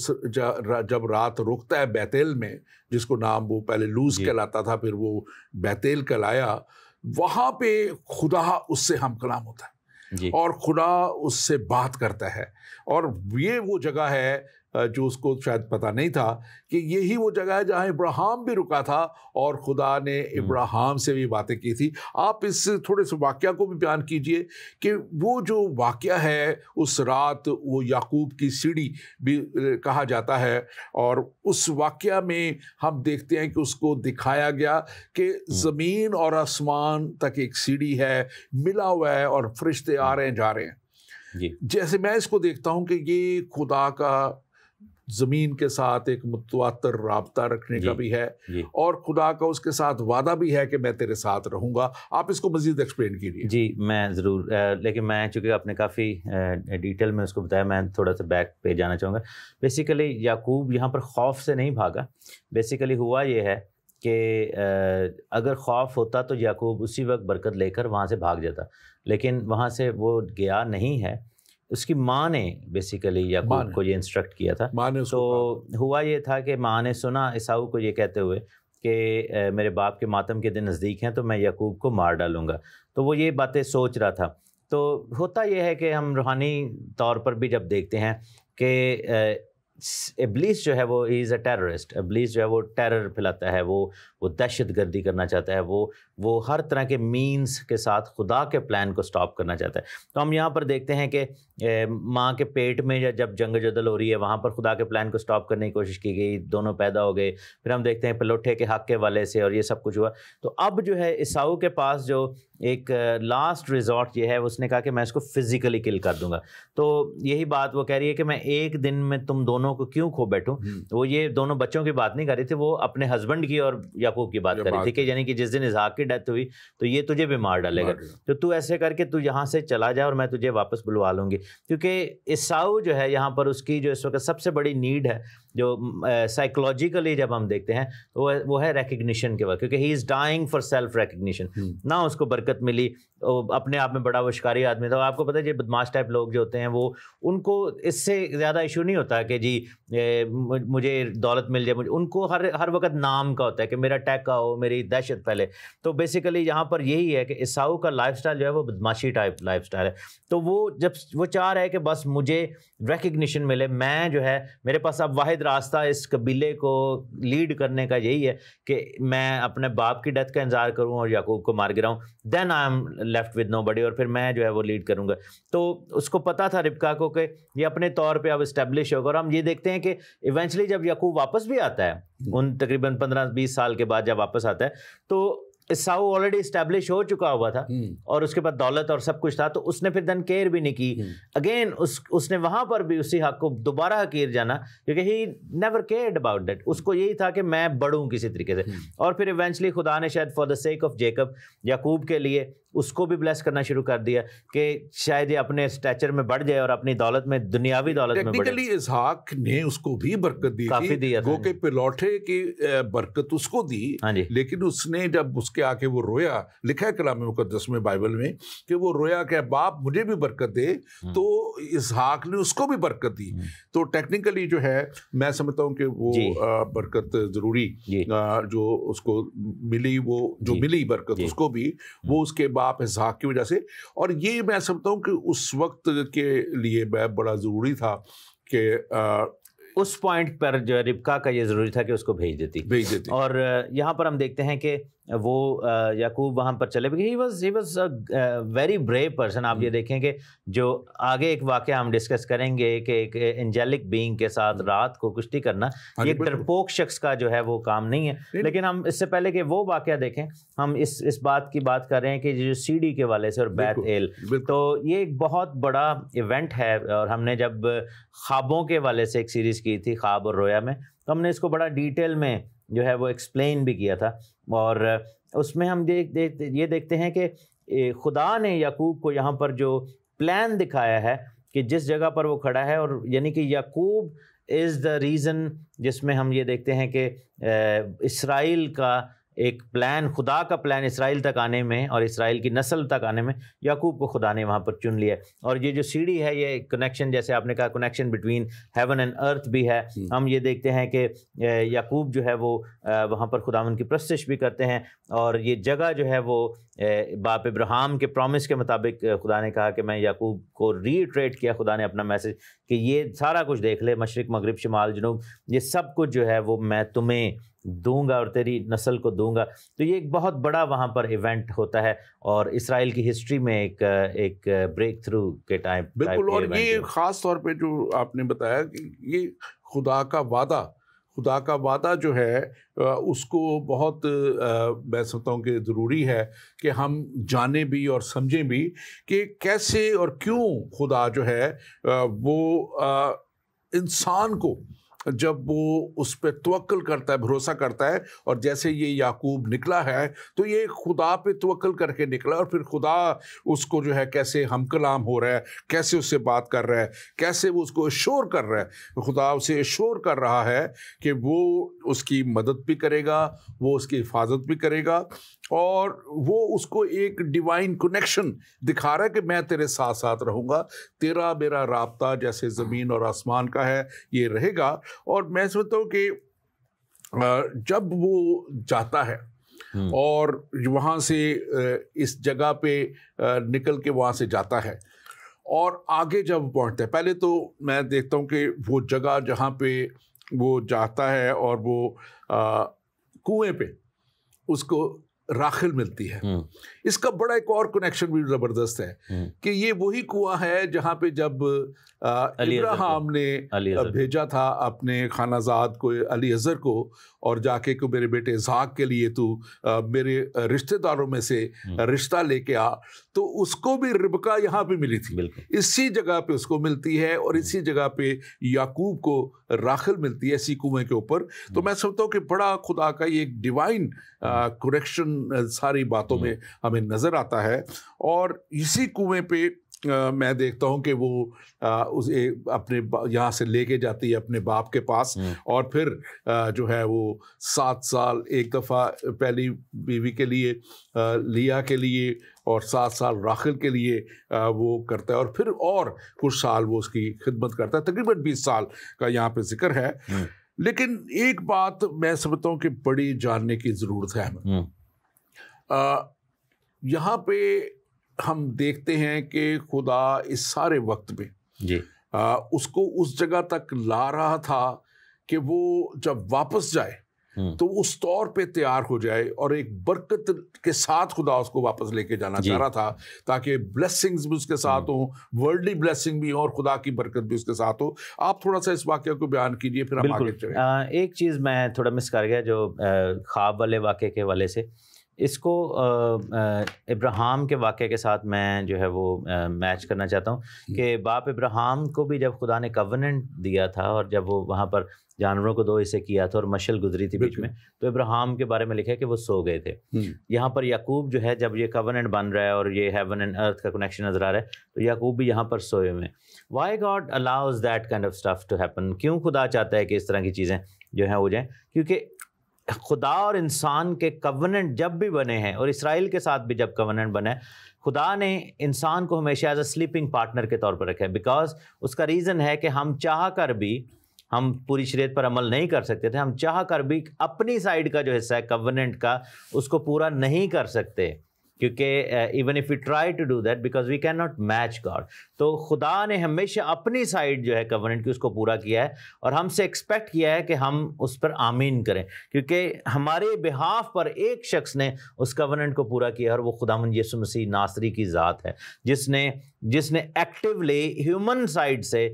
جب رات رکتا ہے بیتیل میں، جس کو نام وہ پہلے لوز کہلاتا تھا پھر وہ بیتیل کہلایا، وہاں پہ خدا اس سے ہم کلام ہوتا ہے اور خدا اس سے بات کرتا ہے. اور یہ وہ جگہ ہے جو اس کو شاید پتہ نہیں تھا کہ یہی وہ جگہ ہے جہاں ابراہیم بھی رکا تھا اور خدا نے ابراہیم سے بھی باتیں کی تھی. آپ اس تھوڑے سے واقعہ کو بھی بیان کیجئے کہ وہ جو واقعہ ہے اس رات, وہ یعقوب کی سیڑھی بھی کہا جاتا ہے, اور اس واقعہ میں ہم دیکھتے ہیں کہ اس کو دکھایا گیا کہ زمین اور آسمان تک ایک سیڑھی ہے, ملا ہوا ہے, اور فرشتے آ رہے ہیں جا رہے ہیں. جی جیسے میں اس کو دیکھتا ہوں کہ یہ خدا کا زمین کے ساتھ ایک متواتر رابطہ رکھنے کا بھی ہے, اور خدا کا اس کے ساتھ وعدہ بھی ہے کہ میں تیرے ساتھ رہوں گا. آپ اس کو مزید ایکسپلین کیجیے. جی میں ضرور, لیکن میں چونکہ آپ نے کافی ڈیٹیل میں اس کو بتایا, میں تھوڑا سا بیک پہ جانا چاہوں گا. بیسیکلی یعقوب یہاں پر خوف سے نہیں بھاگا. بیسیکلی ہوا یہ ہے کہ اگر خوف ہوتا تو یعقوب اسی وقت برکت لے کر وہاں سے بھاگ جاتا, لیکن وہاں سے وہ گیا نہیں ہے. اس کی ماں نے بیسیکلی یعقوب کو یہ انسٹرکٹ کیا تھا. تو ہوا یہ تھا کہ ماں نے سنا عیساؤ کو یہ کہتے ہوئے کہ میرے باپ کے ماتم کے دن نزدیک ہیں تو میں یعقوب کو مار ڈالوں گا. تو وہ یہ باتیں سوچ رہا تھا. تو ہوتا یہ ہے کہ ہم روحانی طور پر بھی جب دیکھتے ہیں کہ ابلیس جو ہے وہ از اے ٹیررسٹ. ابلیس جو ہے وہ ٹیرر پھیلاتا ہے, وہ دہشت گردی کرنا چاہتا ہے, وہ ہر طرح کے مینز کے ساتھ خدا کے پلان کو سٹاپ کرنا چاہتا ہے. تو ہم یہاں پر دیکھتے ہیں کہ ماں کے پیٹ میں جب جنگ جدل ہو رہی ہے وہاں پر خدا کے پلان کو سٹاپ کرنے کی کوشش کی گئی, دونوں پیدا ہو گئے. پھر ہم دیکھتے ہیں پلوٹھے کے حق کے والے سے, اور یہ سب کچھ ہوا. تو اب جو ہے عیساؤ کے پاس جو ایک لاسٹ ریزورٹ یہ ہے, اس نے کہا کہ میں اس کو فزیکلی کل کر دوں گا. تو یہی بات وہ کہہ رہی ہے کہ میں ایک دن میں تم دونوں کو کیوں کھو بیٹھوں. وہ یہ دونوں بچوں کی بات نہیں کر رہی تھی, وہ اپنے ہسبینڈ کی اور یعقوب کی بات کر رہی تھی کہ یعنی کہ جس دن اسحاق کی ڈیتھ ہوئی تو یہ تجھے بھی مار ڈالے گا, تو ایسے کر کے تو یہاں سے چلا جا اور میں تجھے واپس بلوا لوں گی. کیونکہ عیساؤ جو ہے یہاں پر اس کی جو اس وقت سب سے بڑی نیڈ ہے, جو سائیکولوجیکلی جب ہم دیکھتے ہیں وہ ہے ریکگنیشن کے وقت, کیونکہ ہی از ڈائنگ فار سیلف ریکگنیشن. نہ اس کو برکت ملی, اپنے آپ میں بڑا وہ شکاری آدمی تھا. آپ کو پتہ ہے یہ بدماش ٹائپ لوگ جو ہوتے ہیں وہ ان کو اس سے زیادہ ایشو نہیں ہوتا کہ جی مجھے دولت مل جائے. ان کو ہر وقت نام کا ہوتا ہے کہ میرا ٹیکا ہو, میری دہشت پھیلے. تو بیسیکلی یہاں پر یہی ہے کہ عیساؤ کا لائف سٹائل جو ہے وہ بدماشی ٹائپ لائف سٹائل ہے. تو وہ جب وہ چاہ رہا ہے کہ بس مجھے ریکگنیشن ملے, میں جو ہے میرے پاس اب واحد راستہ اس قبیلے کو لیڈ کرنے کا یہی ہے کہ میں اپنے باپ کی ڈیتھ کا انتظار کروں اور یعقوب کو مار گراؤں, then I am left with nobody, اور پھر میں جو ہے وہ لیڈ کروں گا. تو اس کو پتا تھا ربکا کو کہ یہ اپنے طور پہ اب اسٹیبلش ہوگا. اور ہم یہ دیکھتے ہیں کہ ایونچولی جب یعقوب واپس بھی آتا ہے, ان تقریباً 15-20 سال کے بعد جب واپس آتا ہے, تو عیساؤ آلریڈی اسٹیبلش ہو چکا ہوا تھا اور اس کے بعد دولت اور سب کچھ تھا. تو اس نے پھر دن کیئر بھی نہیں کی. اگین اس نے وہاں پر بھی اسی حق کو دوبارہ حقیر جانا, کیونکہ he never cared about that. اس کو یہی تھا کہ میں بڑھوں کسی طریقے سے. اور پھر ایونچولی خدا نے شاید for the sake of Jacob یعقوب کے لیے اس کو بھی بلیس کرنا شروع کر دیا کہ شاید یہ اپنے اسٹیچر میں بڑھ جائے اور اپنی دولت میں, دنیاوی دولت میں بڑھے. ٹیکنیکلی اسحاق نے اس کو بھی برکت دی, کافی دیا تھا, وہ کہ پلوٹھے کی برکت اس کو دی. لیکن اس نے جب اس کے آ کے وہ رویا, لکھا ہے کلام مقدس میں بائبل میں کہ وہ رویا کہ باپ مجھے بھی برکت دے, تو اسحاق نے اس کو بھی برکت دی. تو ٹیکنیکلی جو ہے میں سمجھتا ہوں کہ وہ برکت ضروری جو اس کو ملی, وہ جو ملی برکت اس کو بھی, وہ اس کے باپ اسحاق کی وجہ سے. اور یہ میں سمجھتا ہوں کہ اس وقت کے لیے بڑا ضروری تھا کہ اس پوائنٹ پر جو ربکا کا یہ ضروری تھا کہ اس کو بھیج دیتی. اور یہاں پر ہم دیکھتے ہیں کہ وہ یعقوب وہاں پر چلے گئے. He was very brave person. آپ یہ دیکھیں کہ جو آگے ایک واقعہ ہم ڈسکس کریں گے کہ ایک انجیلک بینگ کے ساتھ رات کو کشتی کرنا یہ ایک ڈرپوک شخص کا جو ہے وہ کام نہیں ہے. لیکن ہم اس سے پہلے کہ وہ واقعہ دیکھیں, ہم اس بات کی بات کر رہے ہیں کہ جو سیڑھی کے والے سے اور بیت ایل, تو یہ ایک بہت بڑا ایونٹ ہے. اور ہم نے جب خوابوں کے والے سے ایک سیریز کی تھی, خواب اور رویا میں, تو ہم نے اس کو بڑا ڈیٹیل میں جو ہے وہ ایکسپلین بھی کیا تھا. اور اس میں ہم یہ دیکھتے ہیں کہ خدا نے یعقوب کو یہاں پر جو پلان دکھایا ہے کہ جس جگہ پر وہ کھڑا ہے, اور یعنی کہ یعقوب از دا ریزن, جس میں ہم یہ دیکھتے ہیں کہ اسرائیل کا ایک پلان، خدا کا پلان اسرائیل تک آنے میں اور اسرائیل کی نسل تک آنے میں یعقوب کو خدا نے وہاں پر چن لیا. اور یہ جو سیڑھی ہے یہ کنیکشن، جیسے آپ نے کہا کنیکشن بٹوین ہیون اینڈ ارتھ بھی ہے. ہم یہ دیکھتے ہیں کہ یعقوب جو ہے وہ وہاں پر خداوند کی پرستش بھی کرتے ہیں، اور یہ جگہ جو ہے وہ باپ ابراہیم کے پرومس کے مطابق خدا نے کہا کہ میں یعقوب کو ریٹریٹ کیا خدا نے اپنا میسج کہ یہ سارا کچھ دیکھ لے، مشرق مغرب شمال جنوب، یہ سب کچھ جو ہے وہ میں تمہیں دوں گا اور تیری نسل کو دوں گا. تو یہ ایک بہت بڑا وہاں پر ایونٹ ہوتا ہے اور اسرائیل کی ہسٹری میں ایک بریک تھرو کے ٹائم. بالکل. اور یہ خاص طور پہ جو آپ نے بتایا کہ یہ خدا کا وعدہ جو ہے اس کو بہت میں سمجھتا ہوں کہ ضروری ہے کہ ہم جانیں بھی اور سمجھیں بھی کہ کیسے اور کیوں خدا جو ہے وہ انسان کو جب وہ اس پہ توکل کرتا ہے، بھروسہ کرتا ہے، اور جیسے یہ یعقوب نکلا ہے تو یہ خدا پہ توکل کر کے نکلا، اور پھر خدا اس کو جو ہے کیسے ہم کلام ہو رہا ہے، کیسے اس سے بات کر رہا ہے، کیسے وہ اس کو ایشور کر رہا ہے. خدا اسے ایشور کر رہا ہے کہ وہ اس کی مدد بھی کرے گا، وہ اس کی حفاظت بھی کرے گا، اور وہ اس کو ایک ڈیوائن کنیکشن دکھا رہا ہے کہ میں تیرے ساتھ ساتھ رہوں گا، تیرا میرا رابطہ جیسے زمین اور آسمان کا ہے یہ رہے گا. اور میں سمجھتا ہوں کہ جب وہ جاتا ہے اور وہاں سے اس جگہ پہ نکل کے وہاں سے جاتا ہے اور آگے جب پہنچتا ہے، پہلے تو میں دیکھتا ہوں کہ وہ جگہ جہاں پہ وہ جاتا ہے اور وہ کنویں پہ اس کو راخل ملتی ہے. اس کا بڑا ایک اور کنیکشن بھی زبردست ہے کہ یہ وہی کنواں ہے جہاں پہ جب ابراہیم نے بھیجا تھا اپنے خانہ زاد کو علی اظہر کو، اور جا کے کہ میرے بیٹے اسحاق کے لیے تو میرے رشتہ داروں میں سے رشتہ لے کے آ، تو اس کو بھی ربکہ یہاں پہ ملی تھی، اسی جگہ پہ اس کو ملتی ہے، اور اسی جگہ پہ یعقوب کو راخل ملتی ہے اسی کنویں کے اوپر. تو میں سمجھتا ہوں کہ بڑا خدا کا یہ ایک ڈیوائن کریکشن ساری باتوں میں ہمیں نظر آتا ہے. اور اسی کنویں پہ میں دیکھتا ہوں کہ وہ اسے اپنے یہاں سے لے کے جاتی ہے اپنے باپ کے پاس، اور پھر جو ہے وہ 7 سال ایک دفعہ پہلی بیوی کے لیے لیا کے لیے اور 7 سال راخل کے لیے وہ کرتا ہے، اور پھر اور کچھ سال وہ اس کی خدمت کرتا ہے. تقریباً 20 سال کا یہاں پہ ذکر ہے. لیکن ایک بات میں سمجھتا ہوں کہ بڑی جاننے کی ضرورت ہے ہمیں. یہاں پہ ہم دیکھتے ہیں کہ خدا اس سارے وقت میں اس کو اس جگہ تک لا رہا تھا کہ وہ جب واپس جائے تو اس طور پہ تیار ہو جائے، اور ایک برکت کے ساتھ خدا اس کو واپس لے کے جانا چاہ رہا تھا تاکہ بلیسنگز بھی اس کے ساتھ ہوں، ورلڈلی بلیسنگ بھی ہوں، اور خدا کی برکت بھی اس کے ساتھ ہو. آپ تھوڑا سا اس واقعہ کو بیان کیجئے پھر ہم آگے چلیں. ایک چیز میں تھوڑا مس کر گیا جو خواب والے واقعے کے حوالے سے، اس کو ابراہیم کے واقعے کے ساتھ میں جو ہے وہ میچ کرنا چاہتا ہوں کہ باپ ابراہیم کو بھی جب خدا نے کووننٹ دیا تھا، اور جب وہ وہاں پر جانوروں کو 2 حصے کیا تھا اور مشل گزری تھی بیچ میں، تو ابراہیم کے بارے میں لکھا ہے کہ وہ سو گئے تھے. یہاں پر یعقوب جو ہے جب یہ کووننٹ بن رہا ہے اور یہ ہیون اینڈ ارتھ کا کنیکشن نظر آ رہا ہے، تو یعقوب بھی یہاں پر سوئے ہوئے ہیں. Why God allows that kind of stuff to happen? کیوں خدا چاہتا ہے کہ اس طرح کی چیزیں جو ہیں ہو جائیں؟ کیونکہ خدا اور انسان کے کووننٹ جب بھی بنے ہیں، اور اسرائیل کے ساتھ بھی جب کووننٹ بنا ہے، خدا نے انسان کو ہمیشہ ایز اے سلیپنگ پارٹنر کے طور پر رکھا ہے. بیکاز اس کا ریزن ہے کہ ہم چاہ کر بھی، ہم پوری شریعت پر عمل نہیں کر سکتے تھے، ہم چاہ کر بھی اپنی سائیڈ کا جو حصہ ہے کووننٹ کا اس کو پورا نہیں کر سکتے، کیونکہ even if you try to do that because we cannot match God. تو خدا نے ہمیشہ اپنی سائیڈ جو ہے کووننٹ کی اس کو پورا کیا ہے، اور ہم سے ایکسپیکٹ کیا ہے کہ ہم اس پر آمین کریں، کیونکہ ہمارے بہاف پر ایک شخص نے اس کووننٹ کو پورا کیا، اور وہ خداوند یسوع مسیح ناصری کی ذات ہے، جس نے ایکٹیولی ہیومن سائیڈ سے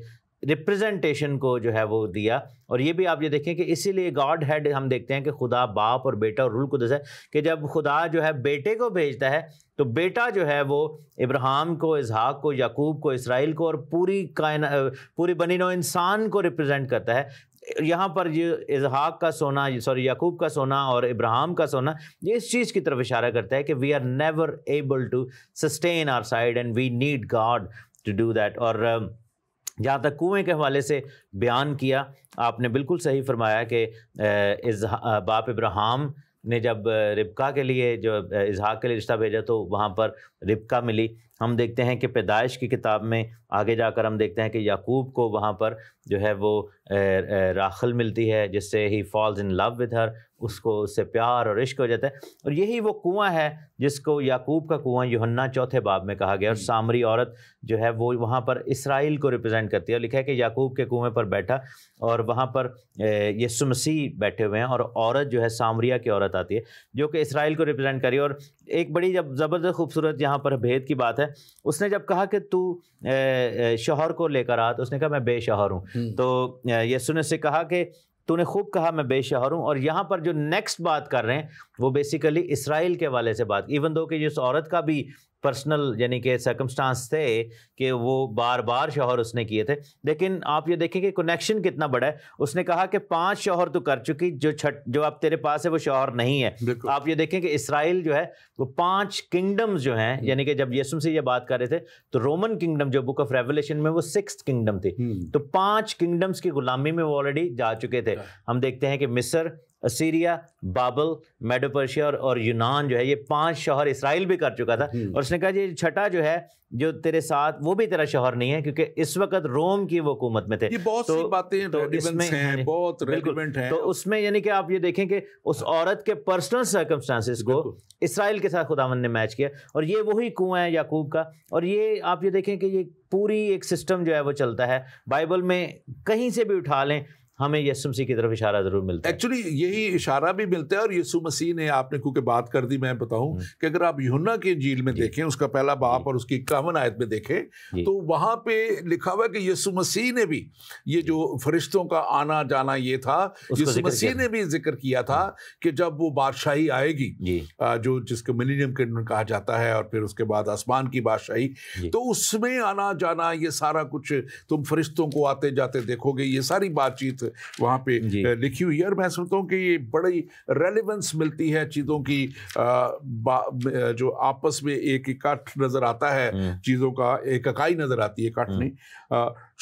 ریپرزنٹیشن کو جو ہے وہ دیا. اور یہ بھی آپ یہ دیکھیں کہ اسی لیے گاڈ ہیڈ ہم دیکھتے ہیں کہ خدا باپ اور بیٹا اور روح القدس ہے، کہ جب خدا جو ہے بیٹے کو بھیجتا ہے تو بیٹا جو ہے وہ ابراہیم کو، اسحاق کو، یعقوب کو، اسرائیل کو، اور پوری بنی نوع انسان کو ریپرزینٹ کرتا ہے. یہاں پر یہ اسحاق کا سونا، یعقوب کا سونا اور ابراہیم کا سونا، یہ اس چیز کی طرف اشارہ کرتا ہے کہ we are never able to sustain our side and we need God to do that. اور جہاں تک کنویں کے حوالے سے بیان کیا، آپ نے بالکل صحیح فرمایا کہ باپ ابراہیم نے جب ربکا کے لیے جو اسحاق کے لیے رشتہ بھیجا تو وہاں پر ربکا ملی. ہم دیکھتے ہیں کہ پیدائش کی کتاب میں آگے جا کر ہم دیکھتے ہیں کہ یعقوب کو وہاں پر جو ہے وہ راخل ملتی ہے جس سے ہی falls in love with her, اس کو اس سے پیار اور عشق ہو جاتا ہے. اور یہی وہ کنواں ہے جس کو یعقوب کا کنواں یوحنا 4 باب میں کہا گیا. اور سامری عورت جو ہے وہ وہاں پر اسرائیل کو ریپرزینٹ کرتی ہے. اور لکھا ہے کہ یعقوب کے کنویں پر بیٹھا اور وہاں پر یسوع مسیح بیٹھے ہوئے ہیں, اور عورت جو ہے سامریہ کی عورت آتی ہے جو کہ اسرائیل کو ریپرزینٹ کری. اور ایک بڑی جب زبردست خوبصورت یہاں پر بھید کی بات ہے, اس نے جب کہا کہ تو شوہر کو لے کر آ, تو اس نے کہا میں بے شوہر ہوں. تو یسوع نے سے کہا کہ تو نے خوب کہا میں بے شوہر ہوں. اور یہاں پر جو نیکسٹ بات کر رہے ہیں وہ بیسیکلی اسرائیل کے والے سے بات, ایون دو کہ جس عورت کا بھی پرسنل یعنی کہ سرکمسٹانس تھے کہ وہ بار بار شوہر اس نے کیے تھے, لیکن آپ یہ دیکھیں کہ کنیکشن کتنا بڑا ہے. اس نے کہا کہ 5 شوہر تو کر چکی, جو اب تیرے پاس ہے وہ شوہر نہیں ہے. آپ یہ دیکھیں کہ اسرائیل جو ہے وہ 5 کنگڈمز جو ہیں, یعنی کہ جب یسوع سے یہ بات کر رہے تھے تو رومن کنگڈم جو بک آف ریولیشن میں وہ 6th کنگڈم تھی, تو 5 کنگڈمز کی غلامی میں وہ آلریڈی جا چکے تھے. ہم دیکھتے ہیں کہ مصر, اسیریا, بابل, میڈو پرشیا اور یونان جو ہے یہ 5 شوہر اسرائیل بھی کر چکا تھا. اور اس نے کہا یہ چھٹا جو ہے جو تیرے ساتھ وہ بھی تیرا شوہر نہیں ہے, کیونکہ اس وقت روم کی وہ حکومت میں تھے. یہ بہت سی باتیں بہت ریلیونٹ ہیں. تو اس میں یعنی کہ آپ یہ دیکھیں کہ اس عورت کے پرسنل سرکمسٹانسز کو اسرائیل کے ساتھ خداوند نے میچ کیا, اور یہ وہی کنواں ہے یعقوب کا. اور یہ آپ یہ دیکھیں کہ یہ پوری ایک سسٹم جو ہے وہ چلتا ہے. بائبل میں کہیں سے بھی اٹھا لیں ہمیں یسوع مسیح کی طرف اشارہ ضرور ملتا ہے. ایکچولی یہی اشارہ بھی ملتا ہے. اور یسوع مسیح نے, آپ نے کیونکہ بات کر دی, میں بتاؤں کہ اگر آپ یوحنا کی انجیل میں دیکھیں, اس کا پہلا باب اور اس کی 51 آیت میں دیکھیں, تو وہاں پہ لکھا ہوا ہے کہ یسوع مسیح نے بھی یہ جو فرشتوں کا آنا جانا یہ تھا, یسوع مسیح نے بھی ذکر کیا تھا کہ جب وہ بادشاہی آئے گی جو جس کو ملینیم کنگڈم کہا جاتا ہے, اور پھر اس کے بعد آسمان کی بادشاہی, تو اس میں آنا جانا یہ سارا کچھ تم فرشتوں کو آتے جاتے دیکھو گے. یہ ساری بات چیت وہاں پہ لکھی ہوئی ہے. اور میں سمجھتا ہوں کہ یہ بڑی ریلیونس ملتی ہے چیزوں کی, جو آپس میں ایک اکٹھ نظر آتا ہے, چیزوں کا ایک اکائی نظر آتی ہے, اکٹھ نہیں.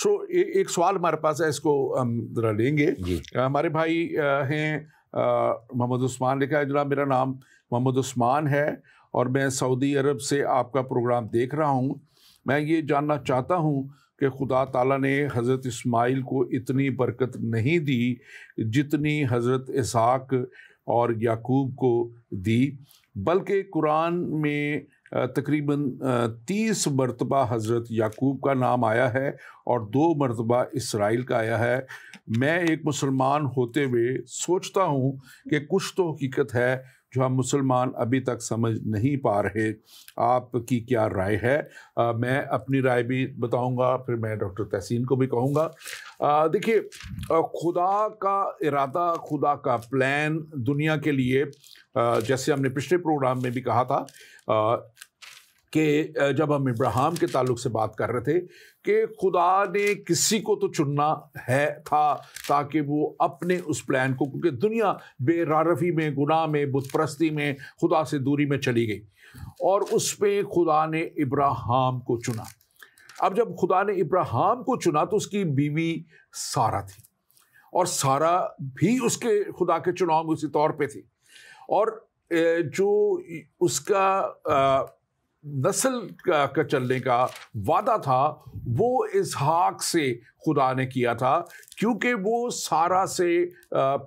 سو ایک سوال ہمارے پاس ہے, اس کو ہم ذرا لیں گے. ہمارے بھائی ہیں محمد عثمان, لکھا ہے جناب میرا نام محمد عثمان ہے اور میں سعودی عرب سے آپ کا پروگرام دیکھ رہا ہوں. میں یہ جاننا چاہتا ہوں کہ خدا تعالیٰ نے حضرت اسماعیل کو اتنی برکت نہیں دی جتنی حضرت اسحاق اور یعقوب کو دی, بلکہ قرآن میں تقریباً 30 مرتبہ حضرت یعقوب کا نام آیا ہے اور 2 مرتبہ اسرائیل کا آیا ہے. میں ایک مسلمان ہوتے ہوئے سوچتا ہوں کہ کچھ تو حقیقت ہے جو ہم مسلمان ابھی تک سمجھ نہیں پا رہے. آپ کی کیا رائے ہے؟ میں اپنی رائے بھی بتاؤں گا, پھر میں ڈاکٹر تحسین کو بھی کہوں گا. دیکھیے, خدا کا ارادہ, خدا کا پلان دنیا کے لیے, جیسے ہم نے پچھلے پروگرام میں بھی کہا تھا کہ جب ہم ابراہیم کے تعلق سے بات کر رہے تھے کہ خدا نے کسی کو تو چننا ہے تھا تاکہ وہ اپنے اس پلان کو, کیونکہ دنیا بے رارفی میں, گناہ میں, بت پرستی میں, خدا سے دوری میں چلی گئی, اور اس پہ خدا نے ابراہیم کو چنا. اب جب خدا نے ابراہیم کو چنا تو اس کی بیوی سارہ تھی, اور سارہ بھی اس کے خدا کے چناؤ میں اسی طور پہ تھی, اور جو اس کا نسل کا چلنے کا وعدہ تھا وہ اسحاق سے خدا نے کیا تھا, کیونکہ وہ سارہ سے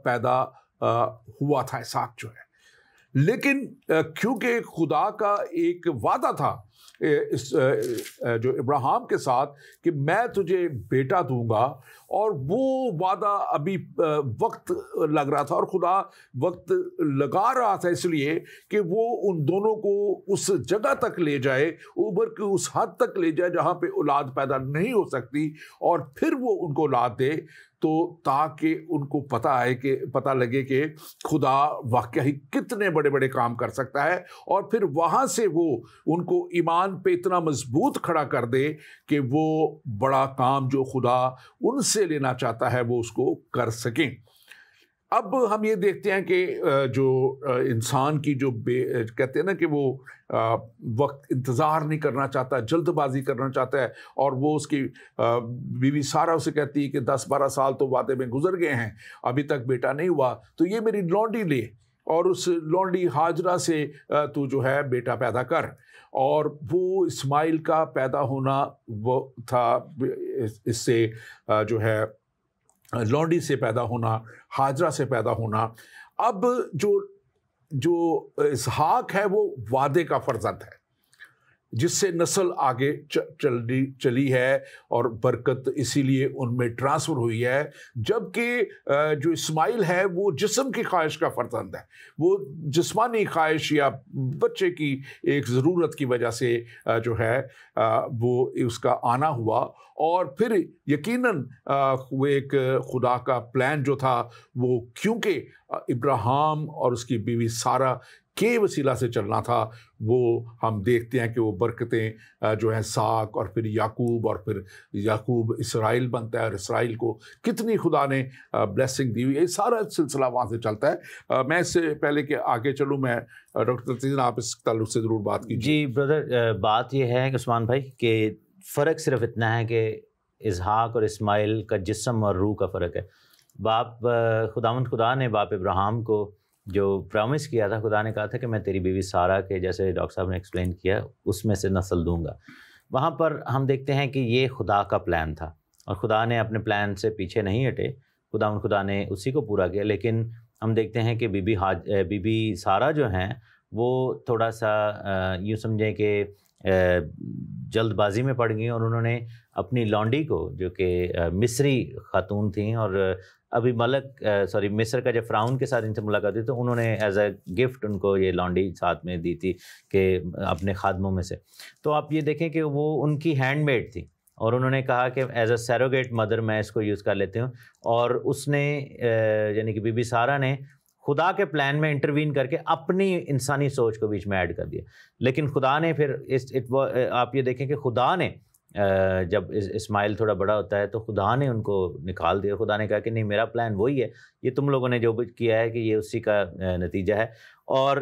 پیدا ہوا تھا اسحاق جو ہے. لیکن کیونکہ خدا کا ایک وعدہ تھا جو ابراہیم کے ساتھ کہ میں تجھے بیٹا دوں گا, اور وہ وعدہ ابھی وقت لگ رہا تھا, اور خدا وقت لگا رہا تھا اس لیے کہ وہ ان دونوں کو اس جگہ تک لے جائے, عمر کی اس حد تک لے جائے جہاں پہ اولاد پیدا نہیں ہو سکتی, اور پھر وہ ان کو اولاد دے, تو تاکہ ان کو پتہ لگے کہ خدا واقعی کتنے بڑے بڑے کام کر سکتا ہے, اور پھر وہاں سے وہ ان کو ایمان پہ اتنا مضبوط کھڑا کر دے کہ وہ بڑا کام جو خدا ان سے لینا چاہتا ہے وہ اس کو کر سکیں. اب ہم یہ دیکھتے ہیں کہ جو انسان کی جو کہتے ہیں نا کہ وہ وقت انتظار نہیں کرنا چاہتا, جلد بازی کرنا چاہتا ہے, اور وہ اس کی بیوی سارہ اسے کہتی ہے کہ 10-12 سال تو وعدے میں گزر گئے ہیں, ابھی تک بیٹا نہیں ہوا, تو یہ میری لونڈی لے, اور اس لونڈی ہاجرہ سے تو جو ہے بیٹا پیدا کر. اور وہ اسماعیل کا پیدا ہونا وہ تھا اس سے جو ہے لونڈی سے پیدا ہونا, ہاجرہ سے پیدا ہونا. اب جو اسحاق ہے وہ وعدے کا فرزند ہے جس سے نسل آگے چلی ہے اور برکت اسی لیے ان میں ٹرانسفر ہوئی ہے, جبکہ جو اسماعیل ہے وہ جسم کی خواہش کا فرزند ہے. وہ جسمانی خواہش یا بچے کی ایک ضرورت کی وجہ سے جو ہے وہ اس کا آنا ہوا, اور پھر یقیناً وہ ایک خدا کا پلان جو تھا وہ کیونکہ ابراہیم اور اس کی بیوی سارہ کے وسیلہ سے چلنا تھا, وہ ہم دیکھتے ہیں کہ وہ برکتیں جو ہیں ساق اور پھر یعقوب, اور پھر یعقوب اسرائیل بنتا ہے, اور اسرائیل کو کتنی خدا نے بلیسنگ دی ہوئی ہے. یہ سارا سلسلہ وہاں سے چلتا ہے. میں اس سے پہلے کہ آگے چلوں, میں ڈاکٹر تزین آپ اس تعلق سے ضرور بات کیجیے. جی بردر, بات یہ ہے عثمان بھائی کہ فرق صرف اتنا ہے کہ اسحاق اور اسماعیل کا جسم اور روح کا فرق ہے. باپ خدا نے باپ ابراہیم کو جو پرامس کیا تھا, خدا نے کہا تھا کہ میں تیری بیوی سارہ کے, جیسے ڈاکٹر صاحب نے ایکسپلین کیا, اس میں سے نسل دوں گا. وہاں پر ہم دیکھتے ہیں کہ یہ خدا کا پلان تھا, اور خدا نے اپنے پلان سے پیچھے نہیں ہٹے, خدا نے اسی کو پورا کیا. لیکن ہم دیکھتے ہیں کہ بی بی سارہ جو ہیں وہ تھوڑا سا یوں سمجھیں کہ جلد بازی میں پڑ گئیں, اور انہوں نے اپنی لونڈی کو, جو کہ مصری خاتون تھیں, اور ابھی مصر کا جب فرعون کے ساتھ ان سے ملاقات ہوئی تو انہوں نے ایز اے گفٹ ان کو یہ لونڈی ساتھ میں دی تھی کہ اپنے خادموں میں سے. تو آپ یہ دیکھیں کہ وہ ان کی ہینڈ میڈ تھی, اور انہوں نے کہا کہ ایز اے سیروگیٹ مدر میں اس کو یوز کر لیتی ہوں. اور اس نے یعنی کہ بی بی سارہ نے خدا کے پلان میں انٹروین کر کے اپنی انسانی سوچ کو بیچ میں ایڈ کر دیا. لیکن خدا نے پھر آپ یہ دیکھیں کہ خدا نے جب اسماعیل تھوڑا بڑا ہوتا ہے تو خدا نے ان کو نکال دیا. خدا نے کہا کہ نہیں, میرا پلان وہی ہے, یہ تم لوگوں نے جو کیا ہے کہ یہ اسی کا نتیجہ ہے. اور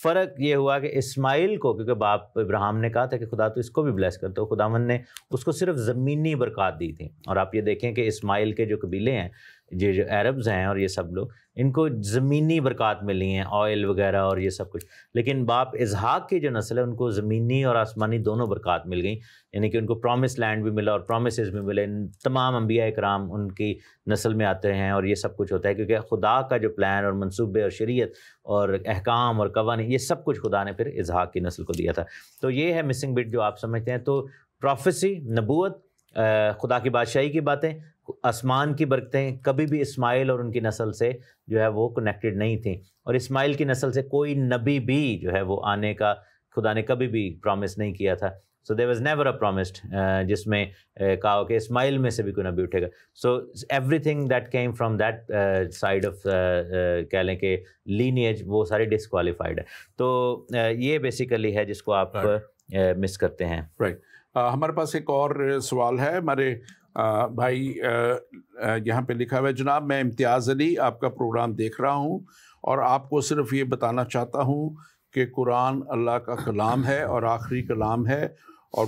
فرق یہ ہوا کہ اسماعیل کو, کیونکہ باپ ابراہیم نے کہا تھا کہ خدا تو اس کو بھی بلیس کر, تو خداوند نے اس کو صرف زمینی برکات دی تھی. اور آپ یہ دیکھیں کہ اسماعیل کے جو قبیلے ہیں, جو عربز ہیں اور یہ سب لوگ, ان کو زمینی برکات ملی ہیں, آئل وغیرہ اور یہ سب کچھ. لیکن باپ اسحاق کی جو نسل ہے ان کو زمینی اور آسمانی دونوں برکات مل گئیں, یعنی کہ ان کو پرومس لینڈ بھی ملا اور پرومسز بھی ملے. تمام انبیاء اکرام ان کی نسل میں آتے ہیں, اور یہ سب کچھ ہوتا ہے کیونکہ خدا کا جو پلان اور منصوبے اور شریعت اور احکام اور قوانین, یہ سب کچھ خدا نے پھر اسحاق کی نسل کو دیا تھا. تو یہ ہے مسنگ بٹ جو آپ سمجھتے ہیں. تو پروفیسی, نبوت, خدا کی بادشاہی کی باتیں, آسمان کی برکتیں کبھی بھی اسماعیل اور ان کی نسل سے جو ہے وہ کنیکٹڈ نہیں تھیں. اور اسماعیل کی نسل سے کوئی نبی بھی جو ہے وہ آنے کا خدا نے کبھی بھی پرومس نہیں کیا تھا. So there was never a promised جس میں کہا ہو کہ اسماعیل میں سے بھی کوئی نبی اٹھے گا. So everything that came from that side of کہہ لیں کہ لینیج, وہ ساری ڈسکوالیفائڈ ہے. تو یہ بیسیکلی ہے جس کو آپ مس کرتے ہیں. رائٹ. ہمارے پاس ایک اور سوال ہے. ہمارے بھائی یہاں پہ لکھا ہوا ہے, جناب میں امتیاز علی آپ کا پروگرام دیکھ رہا ہوں, اور آپ کو صرف یہ بتانا چاہتا ہوں کہ قرآن اللہ کا کلام ہے اور آخری کلام ہے, اور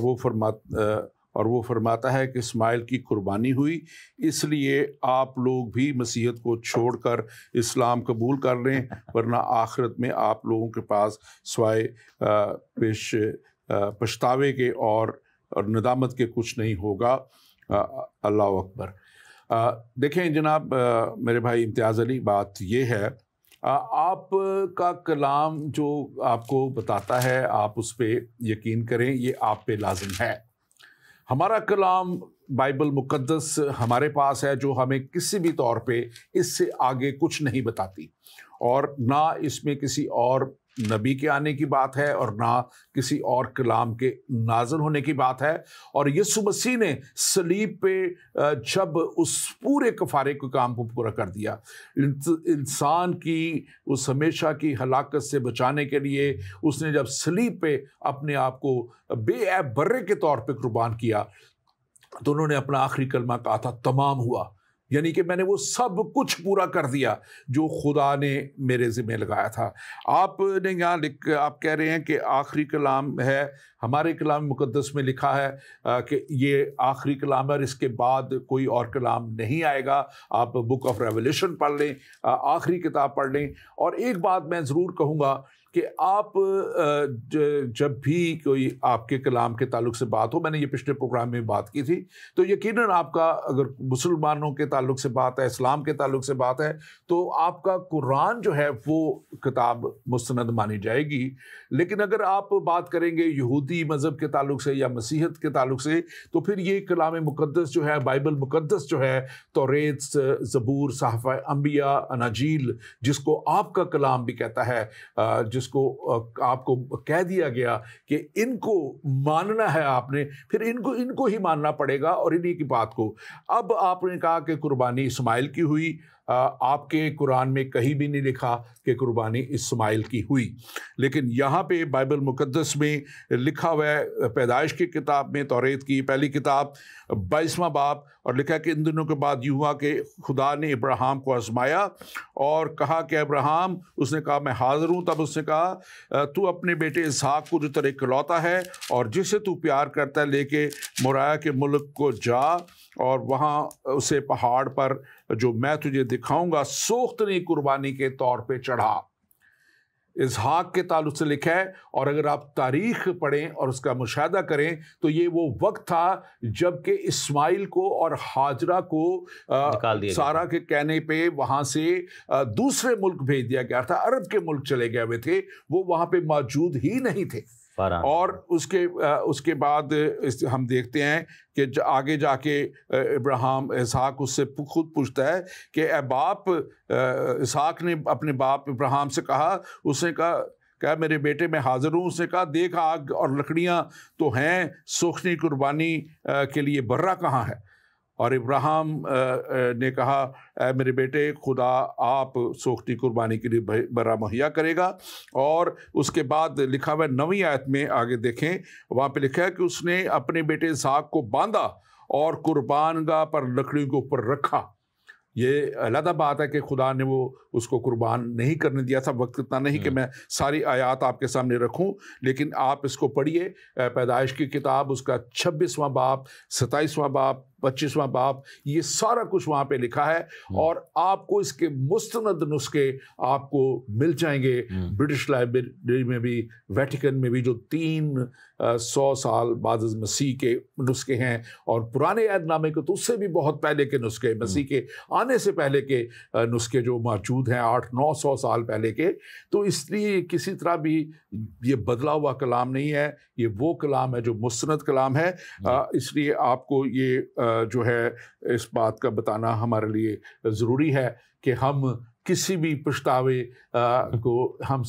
وہ فرماتا ہے کہ اسماعیل کی قربانی ہوئی, اس لیے آپ لوگ بھی مسیحیت کو چھوڑ کر اسلام قبول کر لیں, ورنہ آخرت میں آپ لوگوں کے پاس سوائے پچھتاوے کے اور ندامت کے کچھ نہیں ہوگا. اللہ اکبر. دیکھیں جناب میرے بھائی امتیاز علی, بات یہ ہے آپ کا کلام جو آپ کو بتاتا ہے آپ اس پہ یقین کریں, یہ آپ پہ لازم ہے. ہمارا کلام بائبل مقدس ہمارے پاس ہے جو ہمیں کسی بھی طور پہ اس سے آگے کچھ نہیں بتاتی, اور نہ اس میں کسی اور نبی کے آنے کی بات ہے اور نہ کسی اور کلام کے نازل ہونے کی بات ہے. اور یسوع مسیح نے صلیب پہ جب اس پورے کفارے کے کام کو پورا کر دیا, انسان کی اس ہمیشہ کی ہلاکت سے بچانے کے لیے اس نے جب صلیب پہ اپنے آپ کو بے عیب برے کے طور پہ قربان کیا, تو انہوں نے اپنا آخری کلمہ کہا تھا تمام ہوا. یعنی کہ میں نے وہ سب کچھ پورا کر دیا جو خدا نے میرے ذمہ لگایا تھا. آپ نے یہاں آپ کہہ رہے ہیں کہ آخری کلام ہے. ہمارے کلام مقدس میں لکھا ہے کہ یہ آخری کلام ہے اور اس کے بعد کوئی اور کلام نہیں آئے گا. آپ بک آف ریولیشن پڑھ لیں, آخری کتاب پڑھ لیں. اور ایک بات میں ضرور کہوں گا کہ آپ جب بھی کوئی آپ کے کلام کے تعلق سے بات ہو, میں نے یہ پچھلے پروگرام میں بات کی تھی, تو یقیناً آپ کا اگر مسلمانوں کے تعلق سے بات ہے, اسلام کے تعلق سے بات ہے, تو آپ کا قرآن جو ہے وہ کتاب مستند مانی جائے گی. لیکن اگر آپ بات کریں گے یہودی مذہب کے تعلق سے یا مسیحیت کے تعلق سے, تو پھر یہ کلام مقدس جو ہے, بائبل مقدس جو ہے, توریت, زبور, صحائف انبیاء, اناجیل, جس کو آپ کا کلام بھی کہتا ہے, جس کو آپ کو کہہ دیا گیا کہ ان کو ماننا ہے آپ نے, پھر ان کو ہی ماننا پڑے گا اور انہی کی بات کو. اب آپ نے کہا کہ قربانی اسماعیل کی ہوئی. آپ کے قرآن میں کہیں بھی نہیں لکھا کہ قربانی اسماعیل کی ہوئی, لیکن یہاں پہ بائبل مقدس میں لکھا ہوا ہے, پیدائش کی کتاب میں, توریت کی پہلی کتاب 22واں باب, اور لکھا کہ ان دنوں کے بعد یہ ہوا کہ خدا نے ابراہیم کو آزمایا اور کہا کہ ابراہیم, اس نے کہا میں حاضر ہوں. تب اس نے کہا تو اپنے بیٹے اسحاق کو جو تیرا اکلوتا ہے اور جسے تو پیار کرتا ہے لے کے موریہ کے ملک کو جا, اور وہاں اسے پہاڑ پر جو میں تجھے دکھاؤں گا سوختنی قربانی کے طور پہ چڑھا. اسحاق کے تعلق سے لکھا ہے, اور اگر آپ تاریخ پڑھیں اور اس کا مشاہدہ کریں تو یہ وہ وقت تھا جب کہ اسماعیل کو اور ہاجرہ کو سارا کے کہنے پہ وہاں سے دوسرے ملک بھیج دیا گیا تھا. عرب کے ملک چلے گئے ہوئے تھے, وہ وہاں پہ موجود ہی نہیں تھے. اور اس کے بعد ہم دیکھتے ہیں کہ آگے جا کے ابراہیم, اسحاق اس سے خود پوچھتا ہے کہ اے باپ, اسحاق نے اپنے باپ ابراہیم سے کہا, اس نے کہا میرے بیٹے میں حاضر ہوں. اس نے کہا دیکھ آگ اور لکڑیاں تو ہیں, سوختنی قربانی کے لیے برہ کہاں ہے؟ اور ابراہیم نے کہا اے میرے بیٹے, خدا آپ سوختنی قربانی کے لیے برہ مہیا کرے گا. اور اس کے بعد لکھا ہوا 9ویں آیت میں آگے دیکھیں, وہاں پہ لکھا ہے کہ اس نے اپنے بیٹے اسحاق کو باندھا اور قربان گاہ پر لکڑیوں کے اوپر رکھا. یہ علیحدہ بات ہے کہ خدا نے وہ اس کو قربان نہیں کرنے دیا تھا. وقت اتنا نہیں کہ میں ساری آیات آپ کے سامنے رکھوں, لیکن آپ اس کو پڑھیے. پیدائش کی کتاب, اس کا 26واں باب, 27واں باب, 25واں باب, یہ سارا کچھ وہاں پہ لکھا ہے. اور آپ کو اس کے مستند نسخے آپ کو مل جائیں گے برٹش لائبریری میں بھی, ویٹیکن میں بھی, جو 300 سال بعد از مسیح کے نسخے ہیں, اور پرانے عہد نامے کے تو اس سے بھی بہت پہلے کے نسخے, مسیح کے آنے سے پہلے کے نسخے جو موجود ہیں 800-900 سال پہلے کے. تو اس لیے کسی طرح بھی یہ بدلا ہوا کلام نہیں ہے, یہ وہ کلام ہے جو مستند کلام ہے. اس لیے آپ کو یہ جو ہے اس بات کا بتانا ہمارے لیے ضروری ہے کہ ہم کسی بھی پچھتاوے کو ہم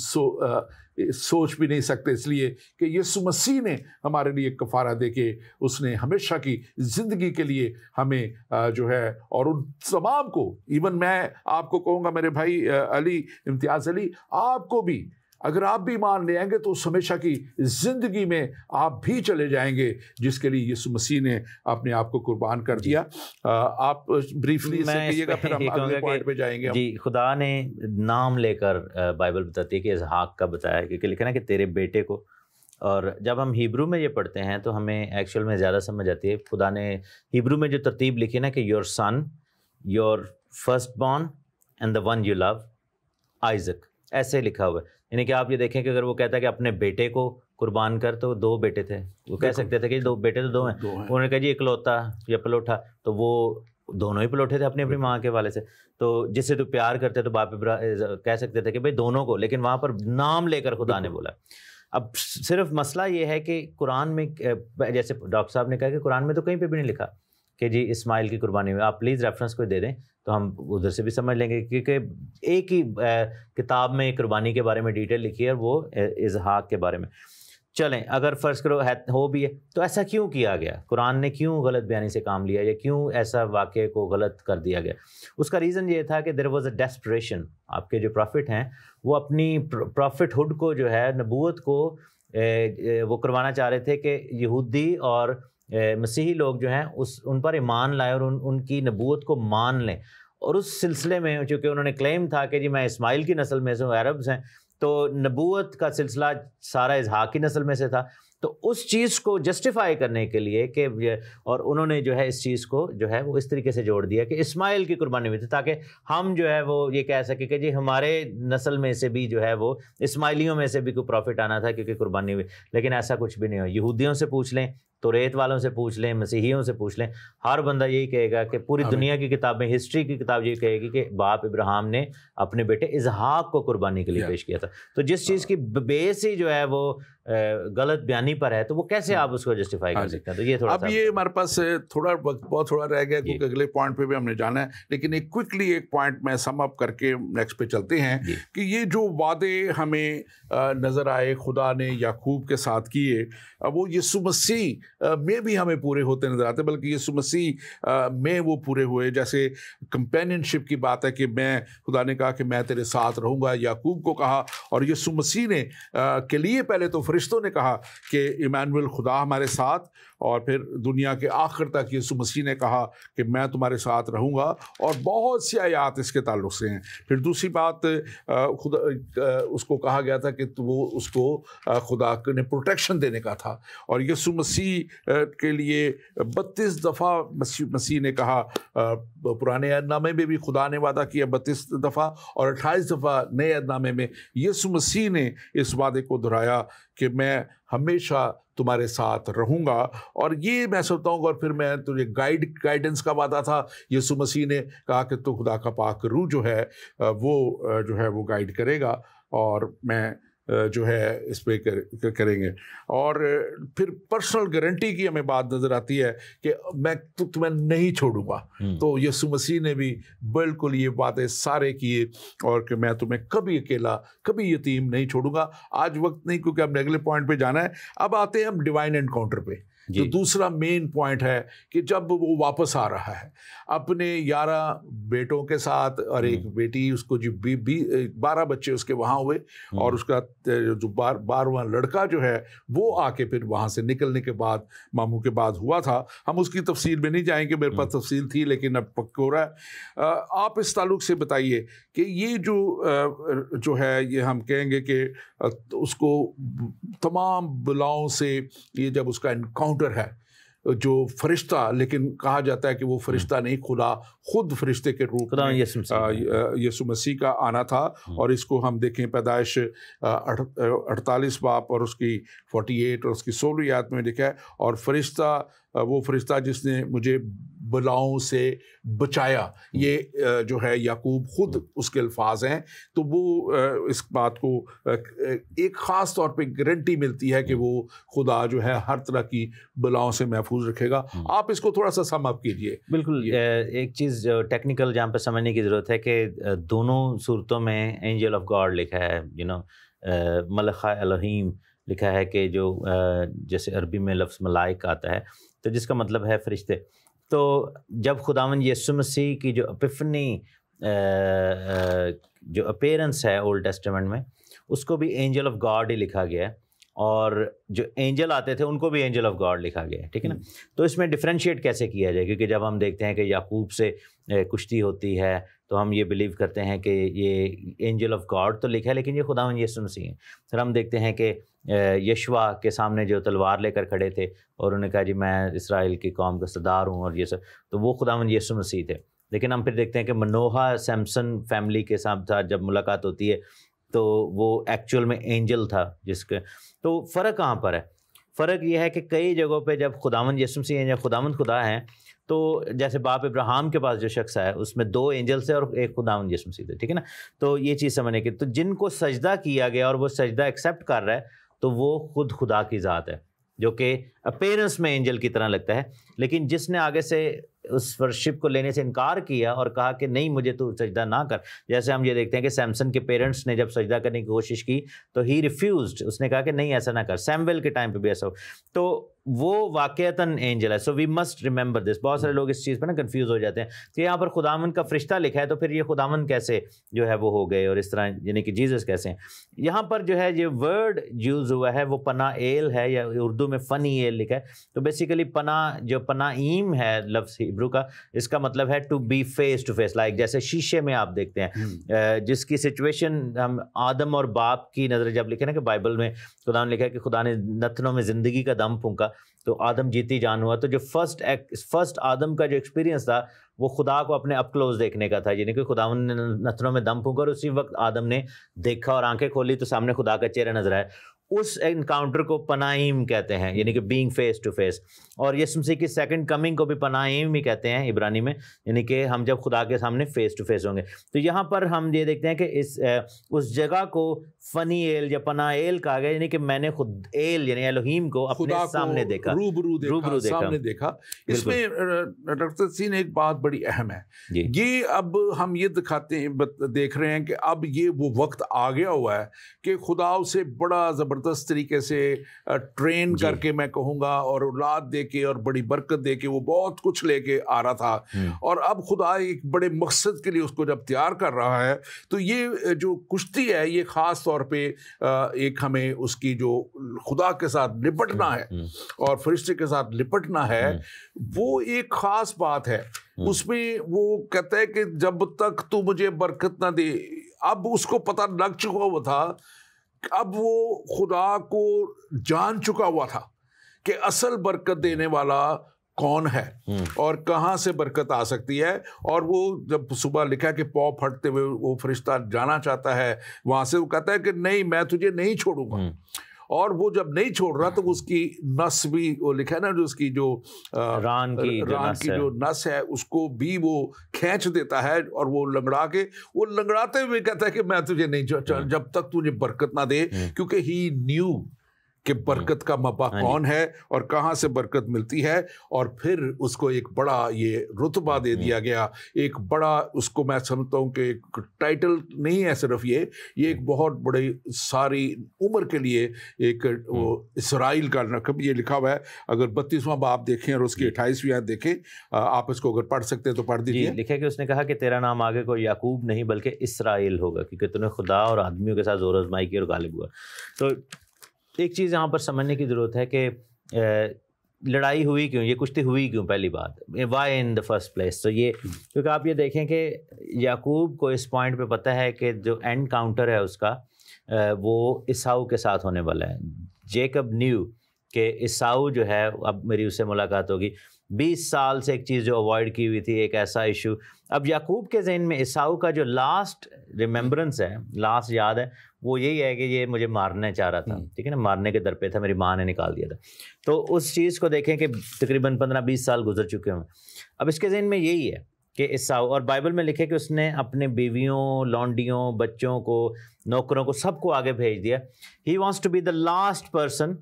سوچ بھی نہیں سکتے, اس لیے کہ یسوع مسیح نے ہمارے لیے کفارہ دے کے اس نے ہمیشہ کی زندگی کے لیے ہمیں جو ہے, اور ان تمام کو, ایون میں آپ کو کہوں گا میرے بھائی علی, امتیاز علی, آپ کو بھی اگر آپ بھی مان لے آئیں گے تو اس ہمیشہ کی زندگی میں آپ بھی چلے جائیں گے جس کے لیے یسوع مسیح نے اپنے آپ کو قربان کر دیا. آپ بریفلی اسے کہیے گا, پھر ہم اگلے پوائنٹ پہ جائیں گے. جی, خدا نے نام لے کر بائبل بتاتی ہے کہ اسحاق کا بتایا ہے, کیونکہ لکھا نا کہ تیرے بیٹے کو. اور جب ہم ہیبرو میں یہ پڑھتے ہیں تو ہمیں ایکچوئل میں زیادہ سمجھ آتی ہے. خدا نے ہیبرو میں جو ترتیب لکھی نا کہ your son, your first born and the one you love, Isaac, ایسے لکھا ہوا ہے. یعنی کہ آپ یہ دیکھیں کہ اگر وہ کہتا ہے کہ اپنے بیٹے کو قربان کر, تو 2 بیٹے تھے, وہ کہہ سکتے تھے کہ 2 بیٹے تو 2 ہیں. انہوں نے کہا جی اکلوتا یا پلوٹا, تو وہ دونوں ہی پلوٹے تھے اپنی اپنی ماں کے والے سے. تو جس سے تو پیار کرتے تو باپ کہہ سکتے تھے کہ بھائی دونوں کو, لیکن وہاں پر نام لے کر خدا نے بولا. اب صرف مسئلہ یہ ہے کہ قرآن میں, جیسے ڈاکٹر صاحب نے کہا کہ قرآن میں تو کہیں پہ بھی نہیں لکھا کہ جی اسماعیل کی قربانی میں. آپ پلیز ریفرنس کو دے دیں تو ہم ادھر سے بھی سمجھ لیں گے, کیونکہ ایک ہی کتاب میں قربانی کے بارے میں ڈیٹیل لکھی ہے, وہ اسحاق کے بارے میں. چلیں اگر فرض کرو ہو بھی ہے تو ایسا کیوں کیا گیا, قرآن نے کیوں غلط بیانی سے کام لیا, یا کیوں ایسا واقعے کو غلط کر دیا گیا؟ اس کا ریزن یہ تھا کہ دیر واز اے ڈیسپریشن. آپ کے جو پرافٹ ہیں وہ اپنی پرافٹ ہوڈ کو جو ہے, نبوت کو وہ کروانا چاہ رہے تھے کہ یہودی اور مسیحی لوگ جو ہیں ان پر ایمان لائے اور ان کی نبوت کو مان لیں، اور اس سلسلے میں چونکہ انہوں نے کلیم تھا کہ جی میں اسماعیل کی نسل میں سے ہوں، عربز ہیں، تو نبوت کا سلسلہ سارا اسحاق کی نسل میں سے تھا، تو اس چیز کو جسٹیفائی کرنے کے لیے کہ اور انہوں نے جو ہے اس چیز کو جو ہے وہ اس طریقے سے جوڑ دیا کہ اسماعیل کی قربانی ہوئی تھی، تاکہ ہم جو ہے وہ یہ کہہ سکیں کہ جی ہمارے نسل میں سے بھی جو ہے وہ اسماعیلیوں میں سے بھی کوئی پروفٹ آنا تھا کیونکہ قربانی ہوئی، لیکن ایسا کچھ بھی نہیں ہو۔ یہودیوں سے پوچھ لیں، توریت والوں سے پوچھ لیں، مسیحیوں سے پوچھ لیں، ہر بندہ یہی کہے گا کہ پوری دنیا کی کتابیں، ہسٹری کی کتاب یہ کہے گی کہ باپ ابراہیم نے اپنے بیٹے اسحاق کو قربانی کے لیے پیش کیا تھا۔ تو جس چیز کی بیس ہی جو ہے وہ غلط بیانی پر ہے، تو وہ کیسے آپ اس کو جسٹیفائی کر سکتے ہیں؟ تو یہ تھوڑا اب یہ ہمارے پاس تھوڑا وقت بہت تھوڑا رہ گیا کیونکہ اگلے پوائنٹ پہ بھی ہم نے جانا ہے، لیکن ایک کوئکلی ایک پوائنٹ میں سم اپ کر کے نیکسٹ پہ چلتے ہیں کہ یہ جو وعدے ہمیں نظر آئے خدا نے یعقوب کے ساتھ کیے، وہ یسوع مسیح میں بھی ہمیں پورے ہوتے نظر آتے، بلکہ یسوع مسیح میں وہ پورے ہوئے۔ جیسے کمپینین شپ کی بات ہے کہ خدا نے کہا کہ میں تیرے ساتھ رہوں گا، یعقوب کو کہا، اور یسوع مسیح نے کے لیے پہلے تو فرشتوں نے کہا کہ ایمانویل خدا ہمارے ساتھ، اور پھر دنیا کے آخر تک یسوع مسیح نے کہا کہ میں تمہارے ساتھ رہوں گا، اور بہت سی آیات اس کے تعلق سے ہیں۔ پھر دوسری بات خدا اس کو کہا گیا تھا کہ وہ اس کو خدا نے پروٹیکشن دینے کا تھا، اور یسوع مسیح کے لیے 32 دفعہ مسیح نے کہا، پرانے عہد نامے میں بھی خدا نے وعدہ کیا 32 دفعہ، اور 28 دفعہ نئے عہد نامے میں یسوع مسیح نے اس وعدے کو دہرایا کہ میں ہمیشہ تمہارے ساتھ رہوں گا۔ اور یہ میں سمجھتا ہوں، اور پھر میں تجھے گائیڈنس کا وعدہ تھا، یسوع مسیح نے کہا کہ تو خدا کا پاک روح جو ہے وہ گائیڈ کرے گا، اور میں جو ہے اس پہ کریں گے۔ اور پھر پرسنل گارنٹی کی ہمیں بات نظر آتی ہے کہ میں تمہیں نہیں چھوڑوں گا، تو یسوع مسیح نے بھی بالکل یہ باتیں سارے کیے، اور کہ میں تمہیں کبھی اکیلا، کبھی یتیم نہیں چھوڑوں گا۔ آج وقت نہیں کیونکہ ہم نے اگلے پوائنٹ پہ جانا ہے۔ اب آتے ہیں ہم ڈیوائن انکاؤنٹر پہ، جو دوسرا مین پوائنٹ ہے کہ جب وہ واپس آ رہا ہے اپنے 11 بیٹوں کے ساتھ اور ایک بیٹی، اس کو جو 12 بچے اس کے وہاں ہوئے، اور اس کا جو 12واں لڑکا جو ہے وہ آ کے پھر وہاں سے نکلنے کے بعد ماموں کے بعد ہوا تھا۔ ہم اس کی تفصیل میں نہیں جائیں گے، میرے پاس تفصیل تھی لیکن اب پک ہو رہا ہے۔ آپ اس تعلق سے بتائیے کہ یہ جو ہے یہ ہم کہیں گے کہ اس کو تمام بلاؤں سے، یہ جب اس کا انکاؤنٹر ہے جو فرشتہ، لیکن کہا جاتا ہے کہ وہ فرشتہ نہیں، خدا خود فرشتے کے روپ میں یسوع مسیح کا آنا تھا۔ اور اس کو ہم دیکھیں پیدائش 48 باب اور اس کی 48 اور اس کی 16 آیت میں لکھا ہے، اور فرشتہ، وہ فرشتہ جس نے مجھے بلاؤں سے بچایا، یہ جو ہے یعقوب خود اس کے الفاظ ہیں۔ تو وہ اس بات کو ایک خاص طور پہ گارنٹی ملتی ہے کہ وہ خدا جو ہے ہر طرح کی بلاؤں سے محفوظ رکھے گا۔ آپ اس کو تھوڑا سا سم اپ کیجیے۔ بالکل، ایک چیز جو ٹیکنیکل جہاں پہ سمجھنے کی ضرورت ہے کہ دونوں صورتوں میں اینجل آف گاڈ لکھا ہے، ملخہ الہیم لکھا ہے، کہ جو جیسے عربی میں لفظ ملائک آتا ہے تو جس کا مطلب ہے فرشتے۔ تو جب خداوند یسوع مسیح کی جو اپیفنی جو اپیرنس ہے اولڈ ٹیسٹمنٹ میں، اس کو بھی اینجل آف گاڈ ہی لکھا گیا ہے، اور جو اینجل آتے تھے ان کو بھی اینجل آف گاڈ لکھا گیا ہے، ٹھیک ہے نا۔ تو اس میں ڈفرینشیٹ کیسے کیا جائے، کیونکہ جب ہم دیکھتے ہیں کہ یعقوب سے کشتی ہوتی ہے تو ہم یہ بلیو کرتے ہیں کہ یہ اینجل آف گاڈ تو لکھا ہے لیکن یہ خداوند یسوع مسیح ہے۔ پھر ہم دیکھتے ہیں کہ یشوع کے سامنے جو تلوار لے کر کھڑے تھے اور انہوں نے کہا جی میں اسرائیل کی قوم کا سردار ہوں، اور یہ سب، تو وہ خداوند یسوع مسیح تھے۔ لیکن ہم پھر دیکھتے ہیں کہ منوہا سیمسن فیملی کے ساتھ جب ملاقات ہوتی ہے تو وہ ایکچوئل میں اینجل تھا جس کے۔ تو فرق کہاں پر ہے؟ فرق یہ ہے کہ کئی جگہوں پہ جب خداوند یسوع مسیح ہیں، جب خداوند خدا ہیں، تو جیسے باپ ابراہیم کے پاس جو شخص ہے اس میں 2 اینجل تھے اور ایک خداوند یسوع مسیح تھے، ٹھیک ہے نا۔ تو یہ چیز سمجھنے کی، تو جن کو سجدہ کیا گیا اور وہ سجدہ ایکسیپٹ کر رہا ہے تو وہ خود خدا کی ذات ہے، جو کہ اپیرنس میں اینجل کی طرح لگتا ہے۔ لیکن جس نے آگے سے اس ورشپ کو لینے سے انکار کیا اور کہا کہ نہیں مجھے تو سجدہ نہ کر، جیسے ہم یہ دیکھتے ہیں کہ سیمسن کے پیرنٹس نے جب سجدہ کرنے کی کوشش کی تو ہی ریفیوزڈ، اس نے کہا کہ نہیں ایسا نہ کر، سیمویل کے ٹائم پہ بھی ایسا ہو۔ تو وہ واقعتاً اینجل ہے. سو وی مسٹ ریممبر دس. بہت سارے لوگ اس چیز پہ نا کنفیوز ہو جاتے ہیں کہ یہاں پر خداوند کا فرشتہ لکھا ہے تو پھر یہ خداوند کیسے جو ہے وہ ہو گئے, اور اس طرح یعنی کہ جیزس کیسے ہیں. یہاں پر جو ہے یہ ورڈ یوز ہوا ہے وہ پناہ ایل ہے, یا اردو میں فنی ایل لکھا ہے. تو بیسیکلی پناہ جو پناہیم ہے لفظ ہیبرو کا, اس کا مطلب ہے to be face to face. Like جیسے شیشے میں آپ دیکھتے ہیں جس کی سچویشن ہم آدم اور باپ کی نظر جب لکھے نا کہ بائبل میں خدا نے لکھا ہے کہ خدا نے نتنوں میں زندگی کا دم پھونکا تو آدم جیتی جان ہوا. تو جو فرسٹ آدم کا جو ایکسپیرینس تھا وہ خدا کو اپنے اپ کلوز دیکھنے کا تھا, یعنی کہ خداوند نے نتنوں میں دم پھونکا اور اسی وقت آدم نے دیکھا اور آنکھیں کھولی تو سامنے خدا کا چہرہ نظر آیا. اس انکاؤنٹر کو پناہیم کہتے ہیں, یعنی کہ بینگ فیس ٹو فیس. اور یسوع مسیح کی سیکنڈ کمنگ کو بھی پناہیم ہی کہتے ہیں عبرانی میں, یعنی کہ ہم جب خدا کے سامنے فیس ٹو فیس ہوں گے. تو یہاں پر ہم یہ دیکھتے ہیں کہ اس جگہ کو فنی ایل یا پناہ ایل کہا گیا, یعنی کہ میں نے خود ایل یعنی الوہیم کو اپنے سامنے دیکھا, روبرو سامنے دیکھا. اس میں ڈاکٹر سین ایک بات بڑی اہم ہے, یہ اب ہم یہ دکھاتے ہیں دیکھ رہے ہیں کہ اب یہ وہ وقت آ گیا ہوا ہے کہ خدا اسے بڑا زبردست طریقے سے ٹرین کر کے میں کہوں گا اور اولاد دے کے اور بڑی برکت دے کے وہ بہت کچھ لے کے آ رہا تھا. اور اب خدا ایک بڑے مقصد کے لیے اس کو جب تیار کر رہا ہے تو یہ جو کشتی ہے یہ خاص طور پہ ایک ہمیں اس کی جو خدا کے ساتھ لپٹنا ہے اور فرشتے کے ساتھ لپٹنا ہے, وہ ایک خاص بات ہے. اس میں وہ کہتا ہے کہ جب تک تو مجھے برکت نہ دے, اب اس کو پتہ لگ چکا ہوا تھا, اب وہ خدا کو جان چکا ہوا تھا کہ اصل برکت دینے والا کون ہے اور کہاں سے برکت آ سکتی ہے. اور وہ جب صبح لکھا کہ پاؤں پھٹتے ہوئے وہ فرشتہ جانا چاہتا ہے وہاں سے, وہ کہتا ہے کہ نہیں میں تجھے نہیں چھوڑوں گا. اور وہ جب نہیں چھوڑ رہا تو اس کی نس بھی وہ لکھا ہے نا, جو اس کی جو ران کی جو نس ہے اس کو بھی وہ کھینچ دیتا ہے اور وہ لنگڑا کے وہ لنگڑاتے ہوئے کہتا ہے کہ میں تجھے نہیں جب تک تجھے برکت نہ دے, کیونکہ ہی نیو کہ برکت کا مبع کون ہے اور کہاں سے برکت ملتی ہے. اور پھر اس کو ایک بڑا یہ رتبہ دے دیا گیا, ایک بڑا اس کو میں سمجھتا ہوں کہ ایک ٹائٹل نہیں ہے صرف یہ ایک بہت بڑی ساری عمر کے لیے ایک وہ اسرائیل کا لقب یہ لکھا ہوا ہے. اگر 32واں باب دیکھیں اور اس کی 28ویں آیت دیکھیں, آپ اس کو اگر پڑھ سکتے ہیں تو پڑھ دیجیے. لکھا کہ اس نے کہا کہ تیرا نام آگے کوئی یعقوب نہیں بلکہ اسرائیل ہوگا, کیونکہ تو نے خدا اور آدمیوں کے ساتھ زور آزمائی کی اور غالب ہوا. تو ایک چیز یہاں پر سمجھنے کی ضرورت ہے کہ لڑائی ہوئی کیوں, یہ کشتی ہوئی کیوں, پہلی بات why in the first place. تو یہ کیونکہ آپ یہ دیکھیں کہ یعقوب کو اس پوائنٹ پہ پتہ ہے کہ جو اینڈ کاؤنٹر ہے اس کا وہ عیساؤ کے ساتھ ہونے والا ہے. جیکب نیو کہ عیساؤ جو ہے اب میری اس سے ملاقات ہوگی. 20 سال سے ایک چیز جو اوائڈ کی ہوئی تھی, ایک ایسا ایشو. اب یعقوب کے ذہن میں عیساؤ کا جو لاسٹ ریممبرنس ہے, لاسٹ یاد ہے, وہ یہی ہے کہ یہ مجھے مارنے چاہ رہا تھا, ٹھیک ہے نا, مارنے کے در پہ تھا, میری ماں نے نکال دیا تھا. تو اس چیز کو دیکھیں کہ تقریباً 15-20 سال گزر چکے ہیں. اب اس کے ذہن میں یہی ہے کہ عیساؤ, اور بائبل میں لکھے کہ اس نے اپنے بیویوں, لونڈیوں, بچوں کو, نوکروں کو, سب کو آگے بھیج دیا. He wants to be the last person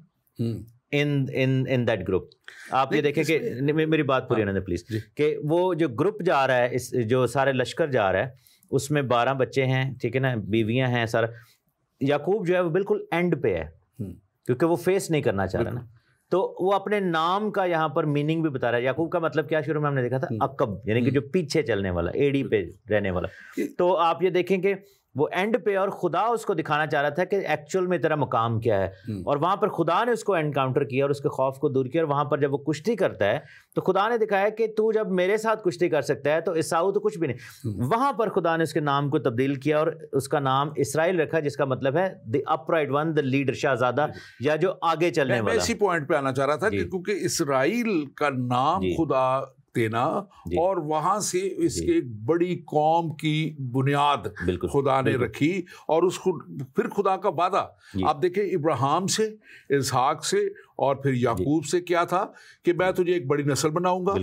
in that group. آپ یہ دیکھیں کہ میری بات پوری ہونے دیں پلیز, کہ وہ جو گروپ جا رہا ہے, جو سارے لشکر جا رہا ہے, اس میں 12 بچے ہیں, ٹھیک ہے نا, بیویاں ہیں, سارا. یعقوب جو ہے وہ بالکل اینڈ پہ ہے کیونکہ وہ فیس نہیں کرنا چاہ رہا نا. تو وہ اپنے نام کا یہاں پر میننگ بھی بتا رہا ہے. یعقوب کا مطلب کیا شروع میں ہم نے دیکھا تھا, عقب, یعنی کہ جو پیچھے چلنے والا, ایڑی پہ رہنے والا. تو آپ یہ دیکھیں کہ وہ اینڈ پہ, اور خدا اس کو دکھانا چاہ رہا تھا کہ ایکچوئل میں تیرا مقام کیا ہے. اور وہاں پر خدا نے اس کو انکاؤنٹر کیا اور اس کے خوف کو دور کیا. اور وہاں پر جب وہ کشتی کرتا ہے تو خدا نے دکھایا کہ تو جب میرے ساتھ کشتی کر سکتا ہے تو عیساؤ تو کچھ بھی نہیں. وہاں پر خدا نے اس کے نام کو تبدیل کیا اور اس کا نام اسرائیل رکھا, جس کا مطلب ہے دی اپرائٹ ون, دا لیڈر, شہزادہ, یا جو آگے چلنے والا. میں اسی پوائنٹ پہ آنا چاہ رہا تھا کہ کیونکہ اسرائیل کا نام خدا دینا اور وہاں سے اس کے ایک بڑی قوم کی بنیاد خدا نے رکھی. اور اس پھر خدا کا وعدہ آپ دیکھیں ابراہیم سے, اسحاق سے اور پھر یعقوب سے کیا تھا کہ میں تجھے ایک بڑی نسل بناؤں گا,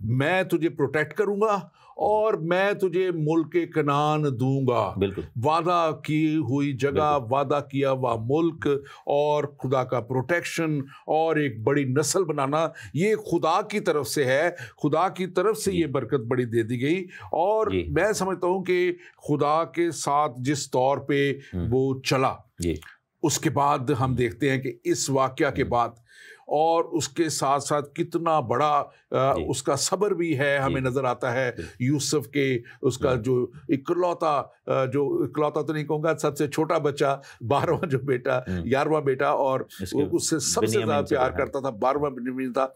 میں تجھے پروٹیکٹ کروں گا اور میں تجھے ملک کنعان دوں گا. وعدہ کی ہوئی جگہ, وعدہ کیا ہوا ملک اور خدا کا پروٹیکشن اور ایک بڑی نسل بنانا, یہ خدا کی طرف سے ہے. خدا کی طرف سے یہ برکت بڑی دے دی گئی. اور میں سمجھتا ہوں کہ خدا کے ساتھ جس طور پہ وہ چلا, اس کے بعد ہم دیکھتے ہیں کہ اس واقعہ کے بعد اور اس کے ساتھ ساتھ کتنا بڑا اس کا صبر بھی ہے ہمیں نظر آتا ہے یوسف کے. اس کا جو اکلوتا تو نہیں کہوں گا, سب سے چھوٹا بچہ 12واں جو بیٹا 11واں بیٹا, اور اس سے سب سے زیادہ پیار کرتا تھا 12واں بنیامین تھا.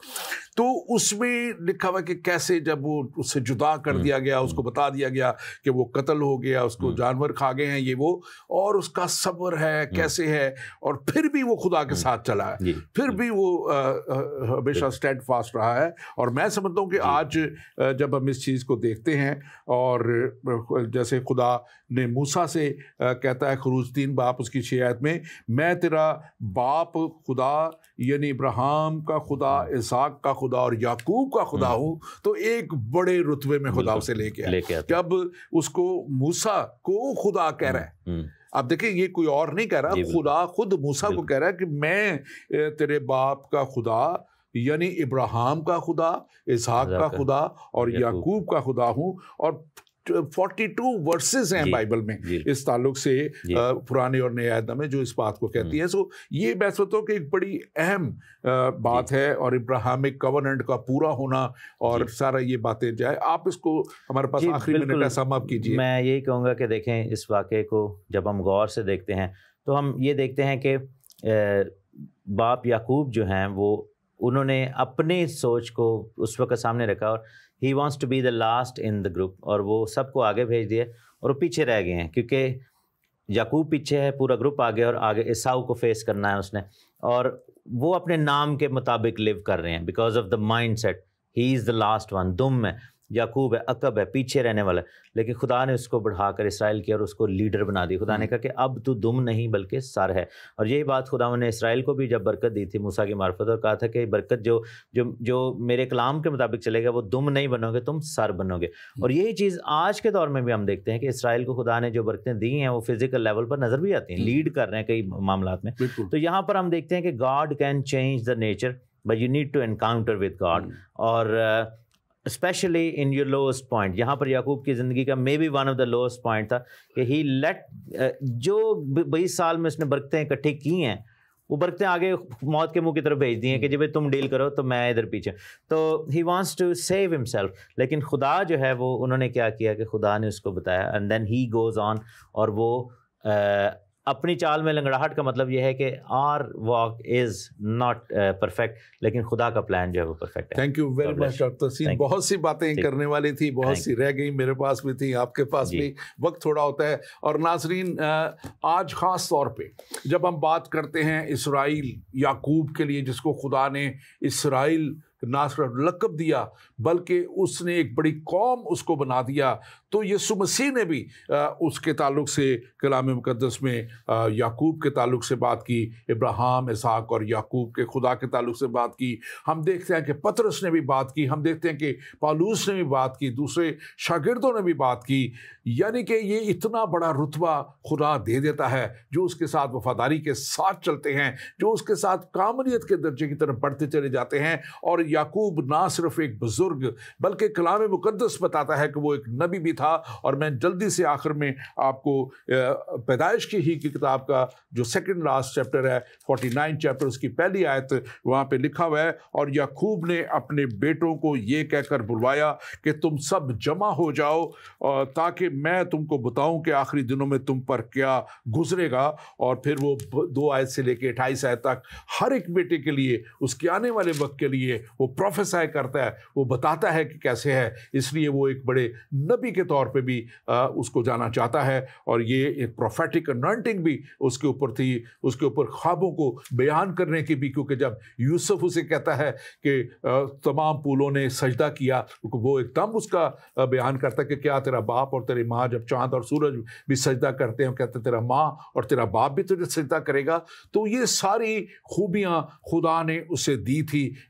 تو اس میں لکھا ہوا کہ کیسے جب وہ اس سے جدا کر دیا گیا, اس کو بتا دیا گیا کہ وہ قتل ہو گیا, اس کو جانور کھا گئے ہیں یہ وہ, اور اس کا صبر ہے کیسے ہے, اور پھر بھی وہ خدا کے ساتھ چلا ہے, پھر بھی وہ ہمیشہ اسٹینڈ فاسٹ رہا ہے. اور میں سمجھتا ہوں کہ آج جب ہم اس چیز کو دیکھتے ہیں, اور جیسے خدا نے موسیٰ سے کہتا ہے خروج 3 باب اس کی 6 آیت میں تیرا باپ خدا یعنی ابراہیم کا خدا, اسحاق کا خدا اور یعقوب کا خدا ہوں, تو ایک بڑے رتبے میں خدا اسے لے کے آیا. جب اس کو موسیٰ کو خدا کہہ رہا ہے, اب دیکھیں یہ کوئی اور نہیں کہہ رہا, خدا خود موسیٰ کو کہہ رہا ہے کہ میں تیرے باپ کا خدا یعنی ابراہیم کا خدا, اسحاق کا خدا اور یعقوب کا خدا ہوں. اور 42 ورسز ہیں بائبل میں اس تعلق سے, پرانے اور نئے عہد میں, جو اس بات کو کہتی ہیں. سو یہ میں سمجھتا ہوں کہ ایک بڑی اہم بات ہے, اور ابراہیمک کووننٹ کا پورا ہونا اور سارا یہ باتیں جائے. آپ اس کو ہمارے پاس آخری منٹ ہے, سم اپ کیجیے. میں یہی کہوں گا کہ دیکھیں اس واقعے کو جب ہم غور سے دیکھتے ہیں تو ہم یہ دیکھتے ہیں کہ باپ یعقوب جو ہیں وہ انہوں نے اپنی سوچ کو اس وقت سامنے رکھا, اور he wants to be the last in the group, اور وہ سب کو آگے بھیج دیا اور وہ پیچھے رہ گئے ہیں, کیونکہ یعقوب پیچھے ہے, پورا گروپ آگے, اور آگے عیساؤ کو فیس کرنا ہے اس نے, اور وہ اپنے نام کے مطابق لیو کر رہے ہیں because of the mindset, he is the last one. دم ہے, یعقوب ہے, عقب ہے, پیچھے رہنے والا ہے, لیکن خدا نے اس کو بڑھا کر اسرائیل کیا اور اس کو لیڈر بنا دی. خدا نے کہا کہ اب تو دم نہیں بلکہ سر ہے. اور یہی بات خدا نے اسرائیل کو بھی جب برکت دی تھی موسیٰ کی معرفت, اور کہا تھا کہ برکت جو میرے کلام کے مطابق چلے گا وہ دم نہیں بنو گے, تم سر بنو گے. اور یہی چیز آج کے دور میں بھی ہم دیکھتے ہیں کہ اسرائیل کو خدا نے جو برکتیں دی ہیں وہ فزیکل لیول پر نظر بھی آتی ہیں, لیڈ کر رہے ہیں کئی معاملات میں. تو یہاں پر ہم دیکھتے ہیں کہ God can change the nature but you need to encounter with God. اور especially in your lost point, یہاں پر یعقوب کی زندگی کا maybe one of the lost point تھا کہ ہی لیٹ جو 22 سال میں اس نے برکتیں اکٹھی کی ہیں, وہ برکتیں آگے موت کے منہ کی طرف بھیج دی ہیں کہ جب تم ڈیل کرو تو میں ادھر پیچھے. تو he wants to save himself, لیکن خدا جو ہے وہ انہوں نے کیا کیا کہ خدا نے اس کو بتایا, and then he goes on, اور وہ اپنی چال میں لنگڑاہٹ کا مطلب یہ ہے کہ our walk is not perfect, لیکن خدا کا پلان جو ہے وہ پرفیکٹ ہے. Thank you very much doctor Tasim. بہت سی باتیں کرنے والی تھی, بہت سی رہ گئی, میرے پاس بھی تھی, آپ کے پاس بھی, وقت تھوڑا ہوتا ہے. اور ناظرین, آج خاص طور پہ جب ہم بات کرتے ہیں اسرائیل, یعقوب کے لیے جس کو خدا نے اسرائیل نہ صرف لقب دیا بلکہ اس نے ایک بڑی قوم اس کو بنا دیا, تو یسوع مسیح نے بھی اس کے تعلق سے کلام مقدس میں یعقوب کے تعلق سے بات کی, ابراہیم, اسحاق اور یعقوب کے خدا کے تعلق سے بات کی. ہم دیکھتے ہیں کہ پطرس نے بھی بات کی, ہم دیکھتے ہیں کہ پالوس نے بھی بات کی, دوسرے شاگردوں نے بھی بات کی. یعنی کہ یہ اتنا بڑا رتبہ خدا دے دیتا ہے جو اس کے ساتھ وفاداری کے ساتھ چلتے ہیں, جو اس کے ساتھ کاملیت کے درجے کی طرف بڑھتے چلے جاتے ہیں. اور یعقوب نہ صرف ایک بزرگ بلکہ کلام مقدس بتاتا ہے کہ وہ ایک نبی بھی تھا. اور میں جلدی سے آخر میں آپ کو پیدائش کی کتاب کا جو سیکنڈ لاسٹ چیپٹر ہے 49 چیپٹر, اس کی پہلی آیت وہاں پہ لکھا ہوا ہے, اور یعقوب نے اپنے بیٹوں کو یہ کہہ کر بلوایا کہ تم سب جمع ہو جاؤ تاکہ میں تم کو بتاؤں کہ آخری دنوں میں تم پر کیا گزرے گا. اور پھر وہ 2 آیت سے لے کے 28 آیت تک ہر ایک بیٹے کے لیے, اس کے آنے والے وقت کے لیے وہ پروفیسائی کرتا ہے, وہ بتاتا ہے کہ کیسے ہے. اس لیے وہ ایک بڑے نبی کے طور پہ بھی اس کو جانا چاہتا ہے. اور یہ ایک پروفیٹک انوائنٹنگ بھی اس کے اوپر تھی, اس کے اوپر خوابوں کو بیان کرنے کی بھی, کیونکہ جب یوسف اسے کہتا ہے کہ تمام پھولوں نے سجدہ کیا, وہ ایک دم اس کا بیان کرتا ہے کہ کیا تیرا باپ اور تیری ماں, جب چاند اور سورج بھی سجدہ کرتے ہیں, کہتے ہیں تیرا ماں اور تیرا باپ بھی تجھے سجدہ کرے گا. تو یہ ساری خوبیاں خدا نے اسے دی تھی,